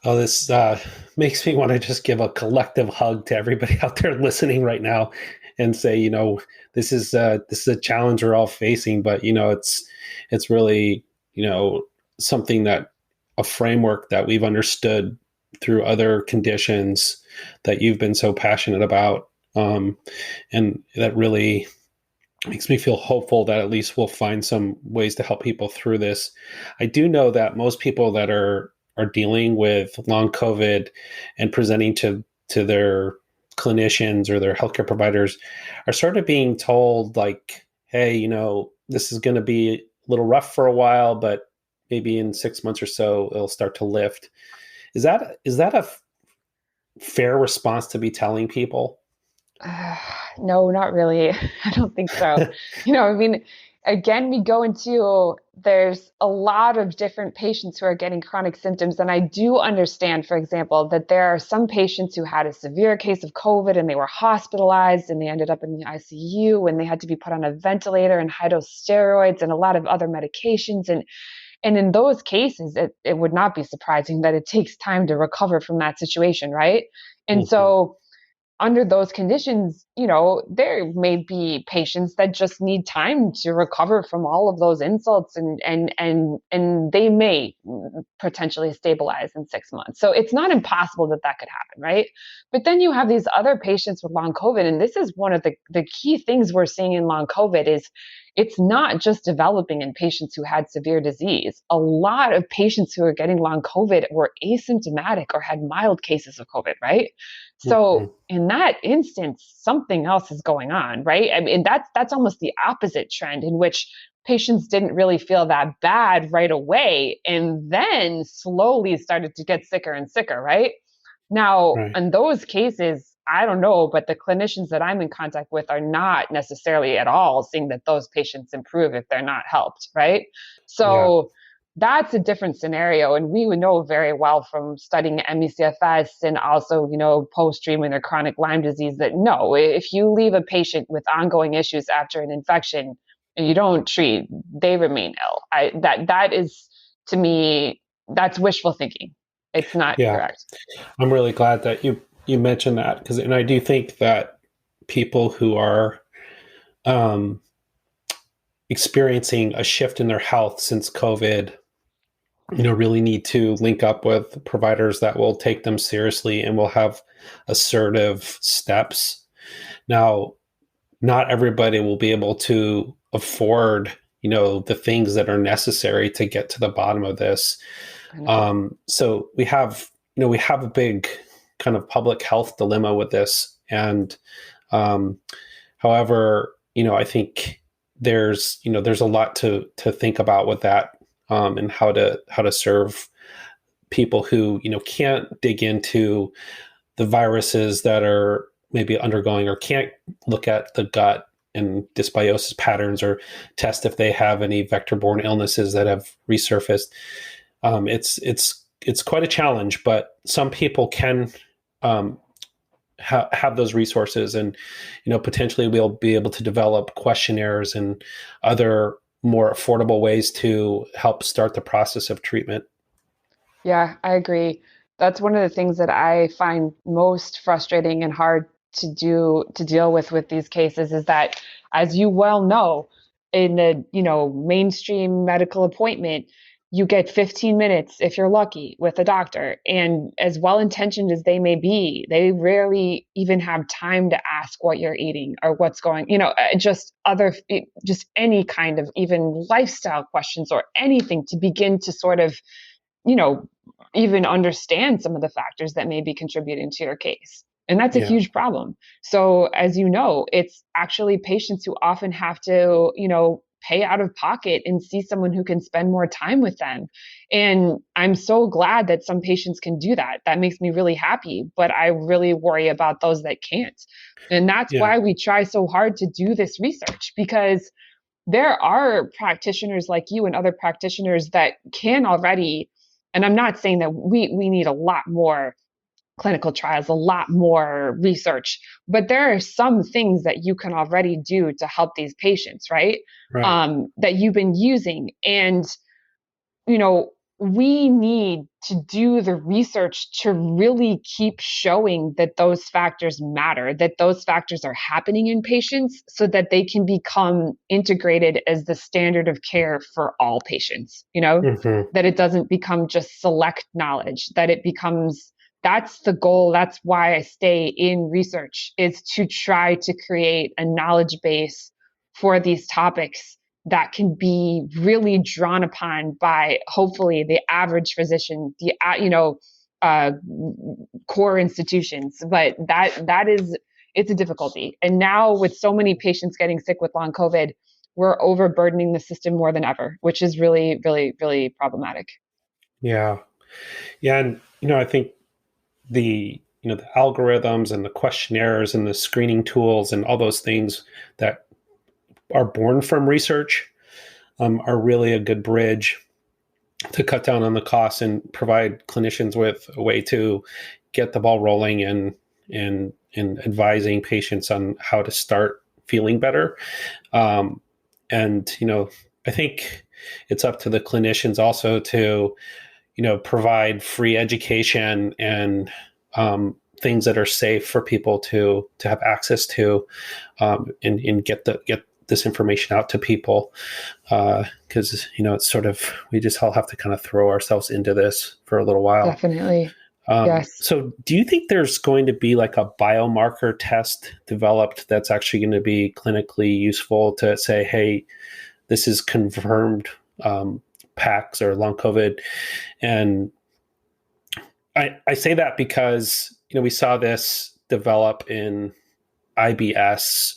Oh, this makes me want to just give a collective hug to everybody out there listening right now and say, this is a challenge we're all facing, but it's really, something that a framework that we've understood through other conditions that you've been so passionate about. And that really makes me feel hopeful that at least we'll find some ways to help people through this. I do know that most people that are dealing with long COVID and presenting to their clinicians or their healthcare providers are sort of being told like, hey, this is going to be a little rough for a while, but maybe in 6 months or so, it'll start to lift. Is that a fair response to be telling people? No, not really. I don't think so. I mean, again, we go into there's a lot of different patients who are getting chronic symptoms. And I do understand, for example, that there are some patients who had a severe case of COVID and they were hospitalized and they ended up in the ICU and they had to be put on a ventilator and high dose steroids and a lot of other medications. And in those cases, it would not be surprising that it takes time to recover from that situation, right? And Mhm. so under those conditions, there may be patients that just need time to recover from all of those insults and they may potentially stabilize in 6 months. So it's not impossible that that could happen, right? But then you have these other patients with long COVID, and this is one of the key things we're seeing in long COVID is it's not just developing in patients who had severe disease. A lot of patients who are getting long COVID were asymptomatic or had mild cases of COVID, right? So Mhm. in that instance, something else is going on, right? I mean, that's almost the opposite trend in which patients didn't really feel that bad right away and then slowly started to get sicker and sicker, right? Now, Right. in those cases, I don't know, but the clinicians that I'm in contact with are not necessarily at all seeing that those patients improve if they're not helped, right? Yeah. So that's a different scenario. And we would know very well from studying ME/CFS and also, post-treatment or chronic Lyme disease that no, if you leave a patient with ongoing issues after an infection and you don't treat, they remain ill. That is, to me, that's wishful thinking. It's not Yeah. correct. I'm really glad that you mentioned that, because, and I do think that people who are um, experiencing a shift in their health since COVID, really need to link up with providers that will take them seriously and will have assertive steps. Now, not everybody will be able to afford, the things that are necessary to get to the bottom of this. I know. So we have a big kind of public health dilemma with this. And um, however, I think there's a lot to think about with that, and how to serve people who, can't dig into the viruses that are maybe undergoing, or can't look at the gut and dysbiosis patterns, or test if they have any vector-borne illnesses that have resurfaced. It's quite a challenge, but some people can um, have those resources, and potentially we'll be able to develop questionnaires and other more affordable ways to help start the process of treatment. Yeah, I agree. That's one of the things that I find most frustrating and hard to deal with these cases is that, as you well know, in a mainstream medical appointment, you get 15 minutes if you're lucky with a doctor, and as well intentioned as they may be, they rarely even have time to ask what you're eating or what's going, just any kind of even lifestyle questions or anything to begin to sort of you know, even understand some of the factors that may be contributing to your case. And that's a Yeah. huge problem. So, as you know, it's actually patients who often have to, pay out of pocket and see someone who can spend more time with them. And I'm so glad that some patients can do that. That makes me really happy. But I really worry about those that can't. And that's Yeah. why we try so hard to do this research because there are practitioners like you and other practitioners that can already, and I'm not saying that we need a lot more clinical trials, a lot more research, but there are some things that you can already do to help these patients, right? Right. That you've been using. And you know, we need to do the research to really keep showing that those factors matter, that those factors are happening in patients so that they can become integrated as the standard of care for all patients, Hmm. that it doesn't become just select knowledge, that it becomes that's the goal. That's why I stay in research is to try to create a knowledge base for these topics that can be really drawn upon by hopefully the average physician, the uh, core institutions. But that is it's a difficulty. And now with so many patients getting sick with long COVID, we're overburdening the system more than ever, which is really, really, really problematic. Yeah. Yeah. And, I think the the algorithms and the questionnaires and the screening tools and all those things that are born from research are really a good bridge to cut down on the costs and provide clinicians with a way to get the ball rolling and advising patients on how to start feeling better. And I think it's up to the clinicians also to provide free education and things that are safe for people to have access to, and get this information out to people, because it's sort of, we just all have to kind of throw ourselves into this for a little while. Definitely. Yes. So do you think there's going to be like a biomarker test developed that's actually going to be clinically useful to say, hey, this is confirmed PACS or long COVID? And I say that because we saw this develop in IBS.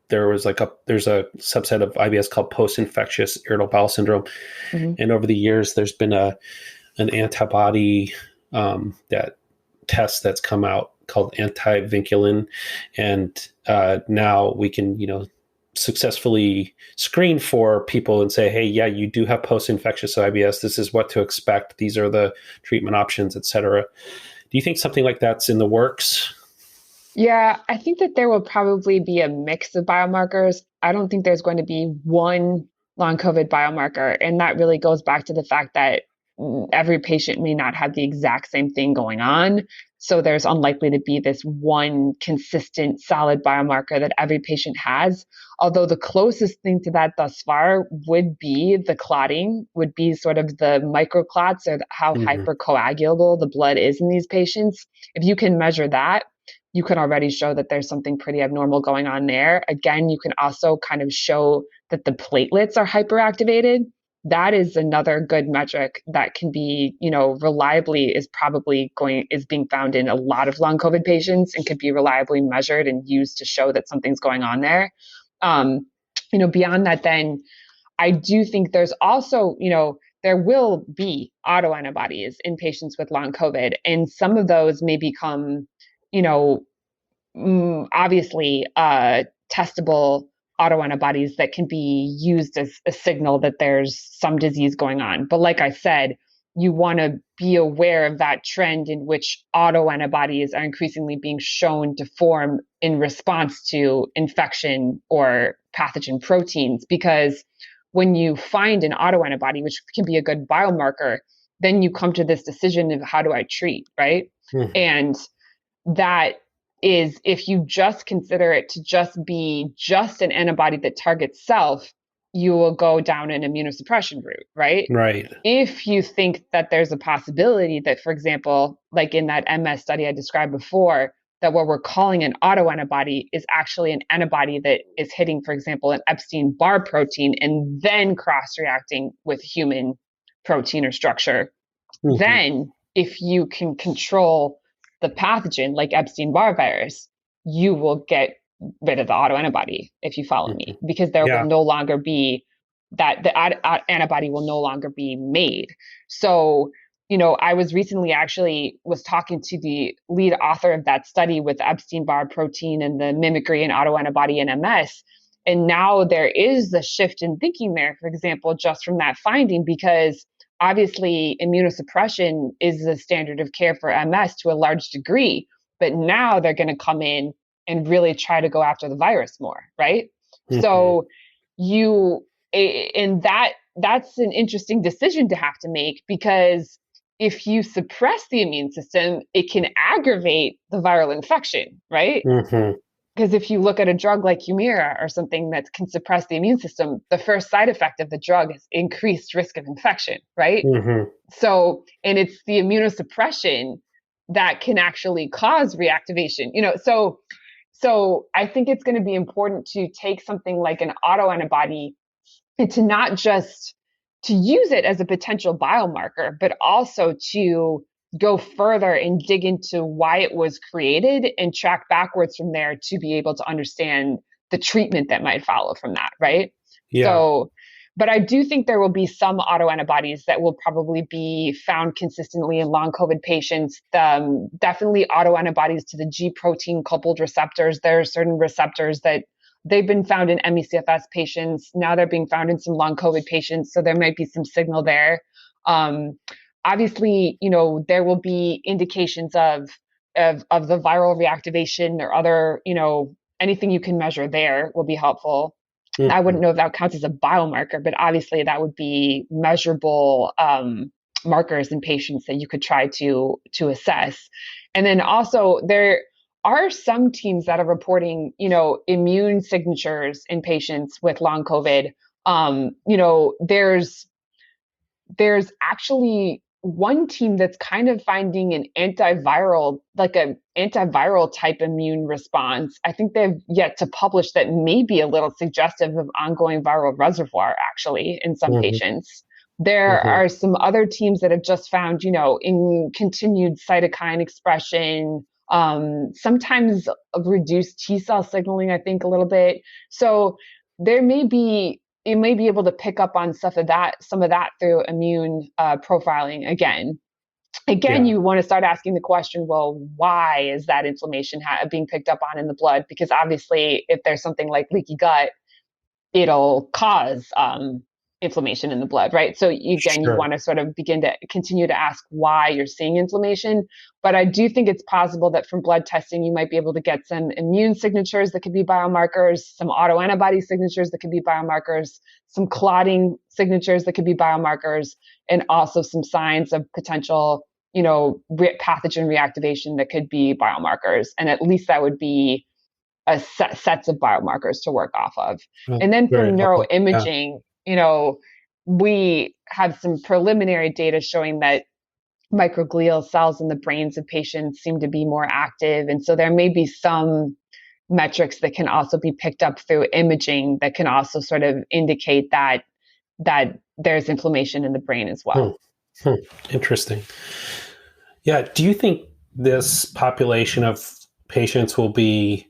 There's a subset of IBS called post-infectious irritable bowel syndrome. Mm-hmm. And over the years, there's been an antibody that test that's come out called antivinculin. And now we can, successfully screen for people and say, hey, yeah, you do have post-infectious IBS. This is what to expect. These are the treatment options, et cetera. Do you think something like that's in the works? Yeah, I think that there will probably be a mix of biomarkers. I don't think there's going to be one long COVID biomarker. And that really goes back to the fact that every patient may not have the exact same thing going on. So there's unlikely to be this one consistent, solid biomarker that every patient has. Although the closest thing to that thus far would be the clotting, would be sort of the microclots, or how hypercoagulable the blood is in these patients. If you can measure that, you can already show that there's something pretty abnormal going on there. Again, you can also kind of show that the platelets are hyperactivated. That is another good metric that can be, reliably is being found in a lot of long COVID patients and could be reliably measured and used to show that something's going on there. Beyond that, then I do think there's also, there will be autoantibodies in patients with long COVID, and some of those may become, obviously testable autoantibodies that can be used as a signal that there's some disease going on. But like I said, you want to be aware of that trend in which autoantibodies are increasingly being shown to form in response to infection or pathogen proteins. Because when you find an autoantibody, which can be a good biomarker, then you come to this decision of how do I treat, right? Mm-hmm. And that is, if you just consider it to just be just an antibody that targets self, you will go down an immunosuppression route, right? Right. If you think that there's a possibility that, for example, like in that MS study I described before, that what we're calling an autoantibody is actually an antibody that is hitting, for example, an Epstein-Barr protein and then cross-reacting with human protein or structure, then if you can control the pathogen like Epstein-Barr virus, you will get rid of the autoantibody, if you follow me, because there will no longer be that the antibody will no longer be made. So, I was recently was talking to the lead author of that study with Epstein-Barr protein and the mimicry and autoantibody in MS. And now there is a shift in thinking there, for example, just from that finding, because obviously immunosuppression is the standard of care for MS to a large degree, but now they're going to come in and really try to go after the virus more, right? Mm-hmm. So that's an interesting decision to have to make, because if you suppress the immune system, it can aggravate the viral infection, right? Mm-hmm. Because if you look at a drug like Humira or something that can suppress the immune system, the first side effect of the drug is increased risk of infection, right? Mm-hmm. So, and it's the immunosuppression that can actually cause reactivation, So I think it's going to be important to take something like an autoantibody and to not just to use it as a potential biomarker, but also to go further and dig into why it was created and track backwards from there to be able to understand the treatment that might follow from that, right? Yeah. So But I do think there will be some autoantibodies that will probably be found consistently in long COVID patients. Definitely autoantibodies to the G protein coupled receptors. There are certain receptors that they've been found in ME/CFS patients. Now they're being found in some long COVID patients. So there might be some signal there. Obviously, there will be indications of the viral reactivation or other, anything you can measure there will be helpful. Mm-hmm. I wouldn't know if that counts as a biomarker, but obviously that would be measurable markers in patients that you could try to assess. And then also there are some teams that are reporting, immune signatures in patients with long COVID. There's actually one team that's kind of finding an antiviral type immune response. I think they've yet to publish that may be a little suggestive of ongoing viral reservoir, actually, in some patients. There are some other teams that have just found, in continued cytokine expression, sometimes reduced T cell signaling, I think a little bit. So it may be able to pick up on some of that through immune profiling again. You want to start asking the question, well, why is that inflammation being picked up on in the blood? Because obviously, if there's something like leaky gut, it'll cause inflammation in the blood, right? So you want to sort of begin to continue to ask why you're seeing inflammation. But I do think it's possible that from blood testing, you might be able to get some immune signatures that could be biomarkers, some autoantibody signatures that could be biomarkers, some clotting signatures that could be biomarkers, and also some signs of potential, pathogen reactivation that could be biomarkers. And at least that would be a sets of biomarkers to work off of. And then for neuroimaging, we have some preliminary data showing that microglial cells in the brains of patients seem to be more active. And so there may be some metrics that can also be picked up through imaging that can also sort of indicate that there's inflammation in the brain as well. Interesting. Yeah. Do you think this population of patients will be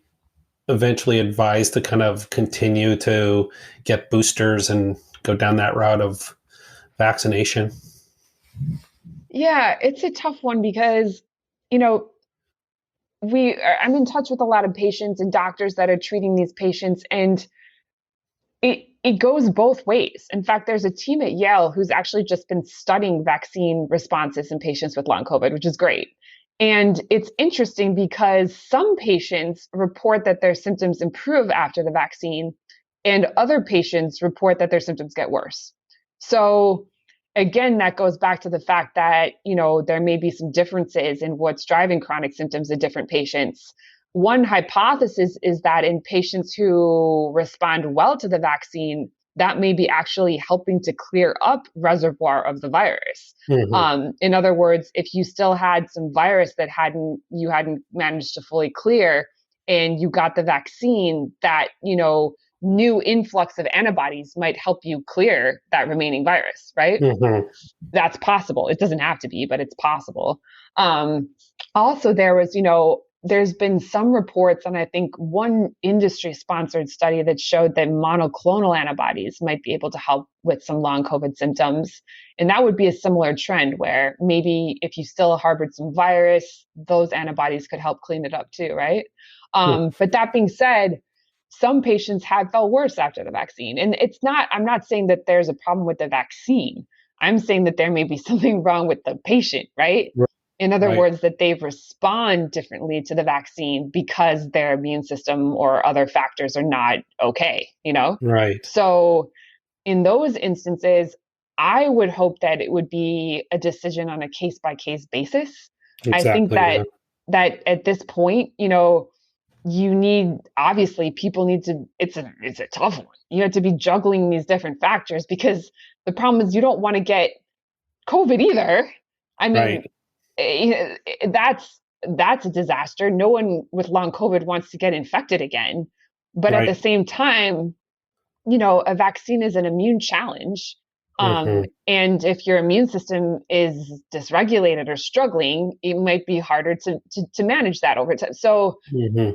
eventually advised to kind of continue to get boosters and go down that route of vaccination? Yeah, it's a tough one because, I'm in touch with a lot of patients and doctors that are treating these patients, and it goes both ways. In fact, there's a team at Yale who's actually just been studying vaccine responses in patients with long COVID, which is great. And it's interesting because some patients report that their symptoms improve after the vaccine, and other patients report that their symptoms get worse. So again, that goes back to the fact that, there may be some differences in what's driving chronic symptoms in different patients. One hypothesis is that in patients who respond well to the vaccine, that may be actually helping to clear up reservoir of the virus. In other words, if you still had some virus that you hadn't managed to fully clear, and you got the vaccine, that, new influx of antibodies might help you clear that remaining virus, right? That's possible. It doesn't have to be, but it's possible. Also, there's been some reports, and I think one industry-sponsored study that showed that monoclonal antibodies might be able to help with some long COVID symptoms. And that would be a similar trend where maybe if you still harbored some virus, those antibodies could help clean it up too, right? But that being said, some patients have felt worse after the vaccine. And I'm not saying that there's a problem with the vaccine. I'm saying that there may be something wrong with the patient, right? In other words, that they respond differently to the vaccine because their immune system or other factors are not okay, Right. So in those instances, I would hope that it would be a decision on a case-by-case basis. Exactly, I think that at this point, people need to, it's a tough one. You have to be juggling these different factors because the problem is you don't want to get COVID either. I mean, that's a disaster. No one with long COVID wants to get infected again. But at the same time, a vaccine is an immune challenge. And if your immune system is dysregulated or struggling, it might be harder to manage that over time. So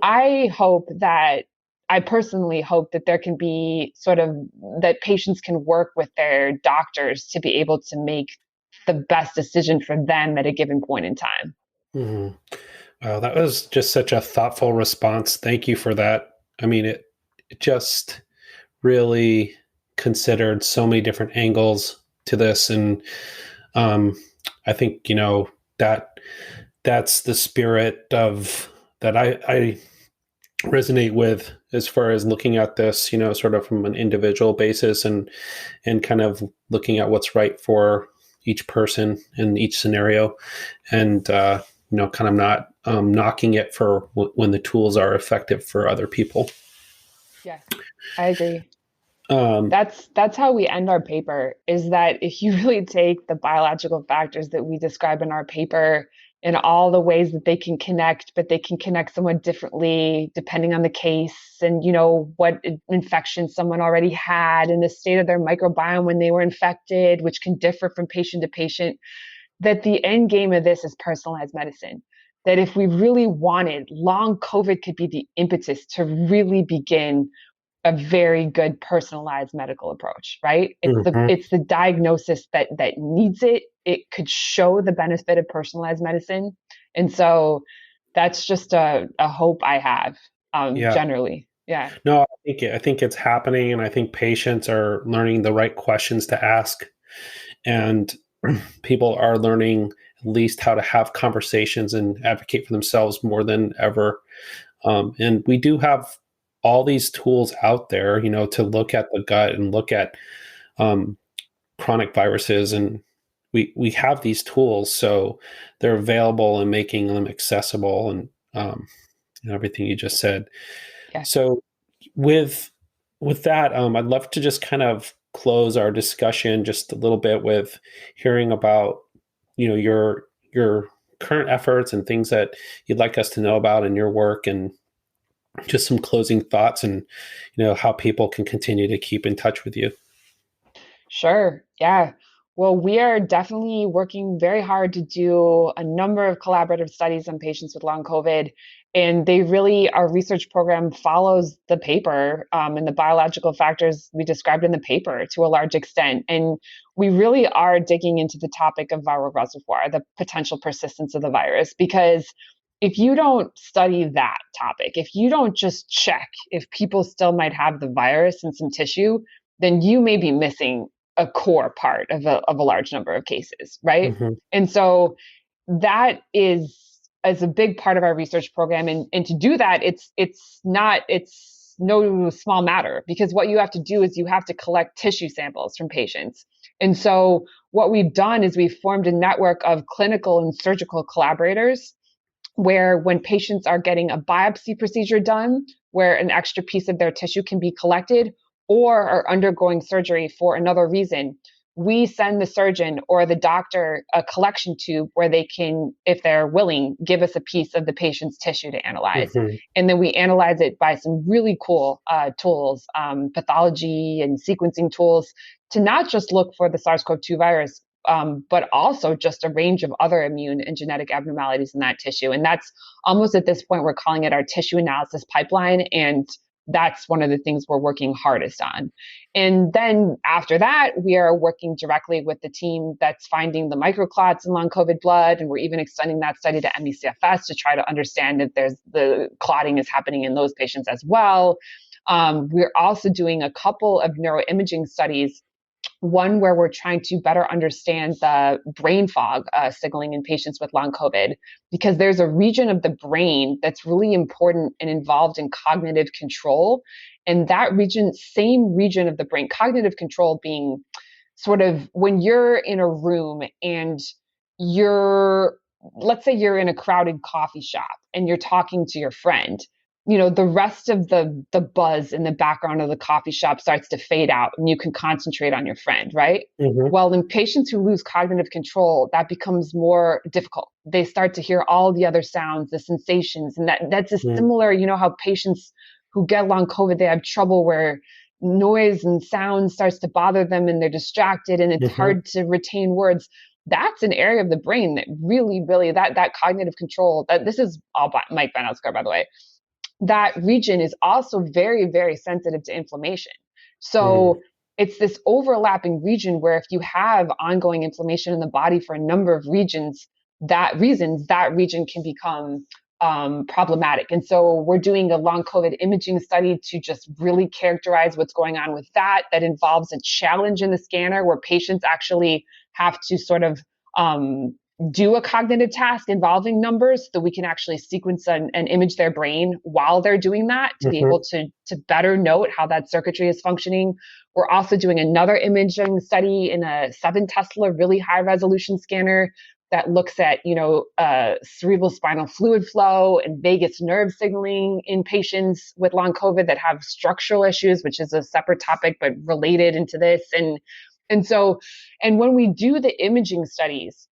I hope that I personally hope that there can be that patients can work with their doctors to be able to make the best decision for them at a given point in time. Mm-hmm. Wow, that was just such a thoughtful response. Thank you for that. I mean, it just really considered so many different angles to this, and I think that's the spirit of that I resonate with as far as looking at this, sort of from an individual basis, and kind of looking at what's right for each person in each scenario, and kind of not knocking it for when the tools are effective for other people. Yeah, I agree. That's how we end our paper, is that if you really take the biological factors that we describe in our paper in all the ways that they can connect, but they can connect somewhat differently depending on the case and, what infection someone already had and the state of their microbiome when they were infected, which can differ from patient to patient, that the end game of this is personalized medicine. That if we really wanted, long COVID could be the impetus to really begin a very good personalized medical approach, right? It's the diagnosis that needs it. It could show the benefit of personalized medicine. And so that's just a hope I have, generally. Yeah. No, I think it's happening, and I think patients are learning the right questions to ask, and people are learning at least how to have conversations and advocate for themselves more than ever. And we do have all these tools out there, to look at the gut and look at chronic viruses, and we have these tools, so they're available and making them accessible, and everything you just said. Yeah. So with that, I'd love to just kind of close our discussion just a little bit with hearing about your current efforts and things that you'd like us to know about in your work, and just some closing thoughts, and how people can continue to keep in touch with you. Sure. Yeah. Well, we are definitely working very hard to do a number of collaborative studies on patients with long COVID. And our research program follows the paper and the biological factors we described in the paper to a large extent. And we really are digging into the topic of viral reservoir, the potential persistence of the virus, because if you don't study that topic, if you don't just check if people still might have the virus in some tissue, then you may be missing a core part of a large number of cases, right? Mm-hmm. And so that is a big part of our research program. And to do that, it's no small matter, because what you have to do is you have to collect tissue samples from patients. And so what we've done is we've formed a network of clinical and surgical collaborators, where when patients are getting a biopsy procedure done, where an extra piece of their tissue can be collected, or are undergoing surgery for another reason, we send the surgeon or the doctor a collection tube where they can, if they're willing, give us a piece of the patient's tissue to analyze. Mm-hmm. And then we analyze it by some really cool tools, pathology and sequencing tools, to not just look for the SARS-CoV-2 virus, but also just a range of other immune and genetic abnormalities in that tissue. And that's almost, at this point, we're calling it our tissue analysis pipeline. And that's one of the things we're working hardest on. And then after that, we are working directly with the team that's finding the microclots in long COVID blood. And we're even extending that study to ME/CFS to try to understand if the clotting is happening in those patients as well. We're also doing a couple of neuroimaging studies, one where we're trying to better understand the brain fog signaling in patients with long COVID, because there's a region of the brain that's really important and involved in cognitive control. And that same region of the brain, cognitive control being sort of when you're in a room and let's say you're in a crowded coffee shop and you're talking to your friend, the rest of the buzz in the background of the coffee shop starts to fade out and you can concentrate on your friend, right? Mm-hmm. Well, in patients who lose cognitive control, that becomes more difficult. They start to hear all the other sounds, the sensations, and that's similar, how patients who get long COVID, they have trouble where noise and sound starts to bother them and they're distracted and it's hard to retain words. That's an area of the brain that really, really, that cognitive control, this is all Mike Van Elsker, by the way. that region is also very, very sensitive to inflammation. So it's this overlapping region where if you have ongoing inflammation in the body for a number of reasons, that region can become problematic. And so we're doing a long COVID imaging study to just really characterize what's going on with that. That involves a challenge in the scanner where patients actually have to sort of do a cognitive task involving numbers so that we can actually sequence and image their brain while they're doing that to be able to better note how that circuitry is functioning. We're also doing another imaging study in a 7 Tesla really high resolution scanner that looks at, cerebral spinal fluid flow and vagus nerve signaling in patients with long COVID that have structural issues, which is a separate topic, but related into this. And when we do the imaging studies,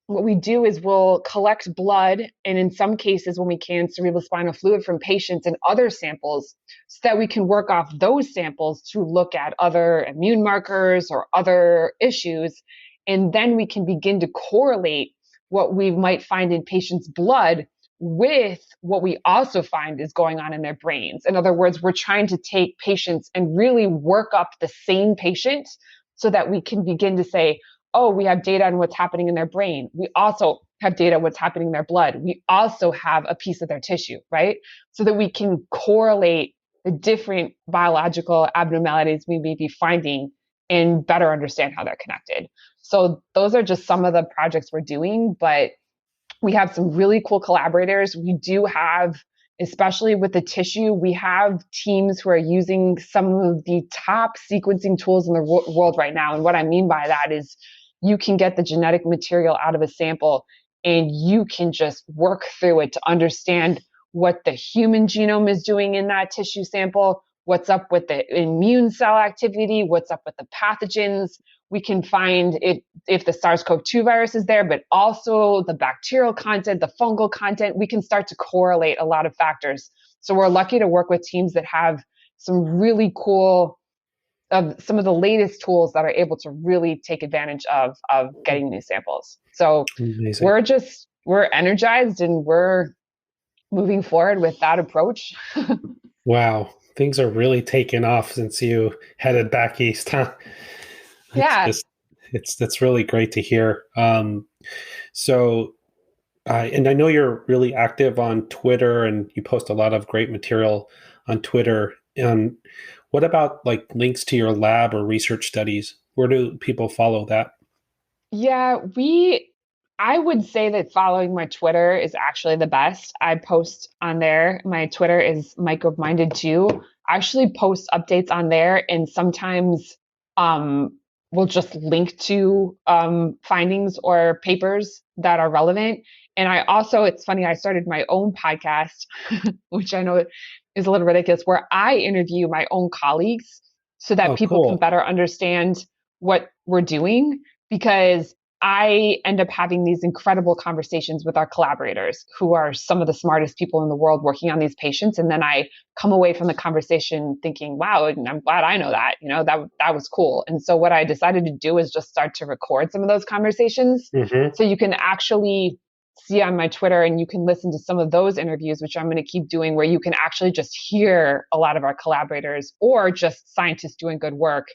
what we do is we'll collect blood, and in some cases, when we can, cerebrospinal fluid from patients and other samples, so that we can work off those samples to look at other immune markers or other issues. And then we can begin to correlate what we might find in patients' blood with what we also find is going on in their brains. In other words, we're trying to take patients and really work up the same patient so that we can begin to say, oh, we have data on what's happening in their brain. We also have data on what's happening in their blood. We also have a piece of their tissue, right? So that we can correlate the different biological abnormalities we may be finding and better understand how they're connected. So those are just some of the projects we're doing, but we have some really cool collaborators. We do have, especially with the tissue, we have teams who are using some of the top sequencing tools in the world right now. And what I mean by that is you can get the genetic material out of a sample and you can just work through it to understand what the human genome is doing in that tissue sample, what's up with the immune cell activity, what's up with the pathogens. We can find if the SARS-CoV-2 virus is there, but also the bacterial content, the fungal content. We can start to correlate a lot of factors. So we're lucky to work with teams that have some really cool, some of the latest tools that are able to really take advantage of getting new samples. So Amazing. we're energized and we're moving forward with that approach. Wow. Things are really taking off since you headed back east, huh? That's really great to hear. So, and I know you're really active on Twitter and you post a lot of great material on Twitter. What about like links to your lab or research studies? Where do people follow that? Yeah, I would say that following my Twitter is actually the best. I post on there. My Twitter is microminded2. I actually post updates on there, and sometimes we'll just link to findings or papers that are relevant. And it's funny, I started my own podcast, which I know is a little ridiculous, where I interview my own colleagues so that people can better understand what we're doing, because I end up having these incredible conversations with our collaborators who are some of the smartest people in the world working on these patients. And then I come away from the conversation thinking, wow, and I'm glad I know that, that was cool. And so what I decided to do is just start to record some of those conversations. So you can actually see on my Twitter and you can listen to some of those interviews, which I'm going to keep doing, where you can actually just hear a lot of our collaborators or just scientists doing good work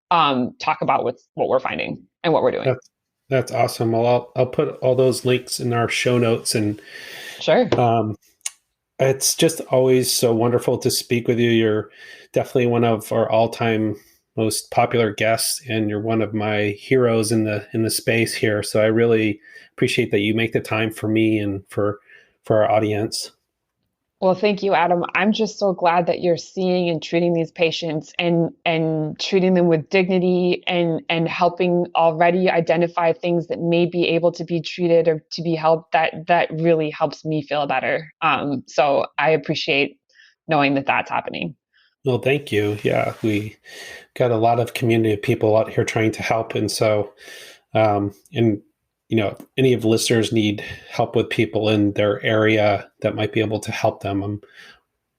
talk about what we're finding and what we're doing. That's awesome. Well, I'll put all those links in our show notes, and sure. It's just always so wonderful to speak with you. You're definitely one of our all-time most popular guests, and you're one of my heroes in the space here. So I really appreciate that you make the time for me and for our audience. Well, thank you, Adam. I'm just so glad that you're seeing and treating these patients and treating them with dignity and helping already identify things that may be able to be treated or to be helped. That really helps me feel better. So I appreciate knowing that that's happening. Well, thank you. Yeah, we got a lot of community of people out here trying to help. And so, any of the listeners need help with people in their area that might be able to help them, I'm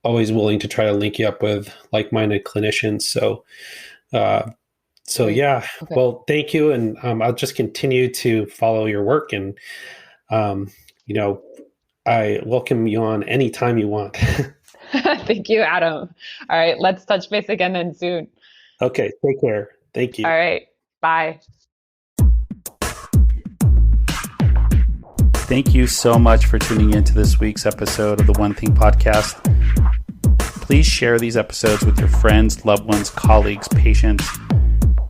always willing to try to link you up with like-minded clinicians. So yeah, okay. Well, thank you. And I'll just continue to follow your work, and, I welcome you on anytime you want. Thank you, Adam. All right, let's touch base again then soon. Okay, take care. Thank you. All right, bye. Thank you so much for tuning in to this week's episode of the One Thing Podcast. Please share these episodes with your friends, loved ones, colleagues, patients,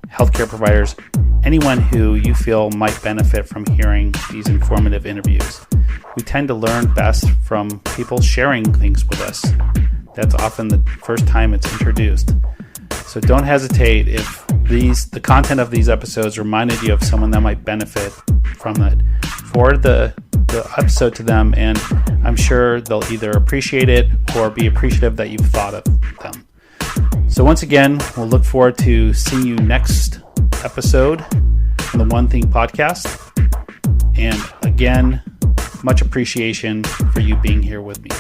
healthcare providers, anyone who you feel might benefit from hearing these informative interviews. We tend to learn best from people sharing things with us. That's often the first time it's introduced. So don't hesitate if the content of these episodes reminded you of someone that might benefit from it. Forward the episode to them, and I'm sure they'll either appreciate it or be appreciative that you've thought of them. So once again, we'll look forward to seeing you next episode on the One Thing Podcast. And again, much appreciation for you being here with me.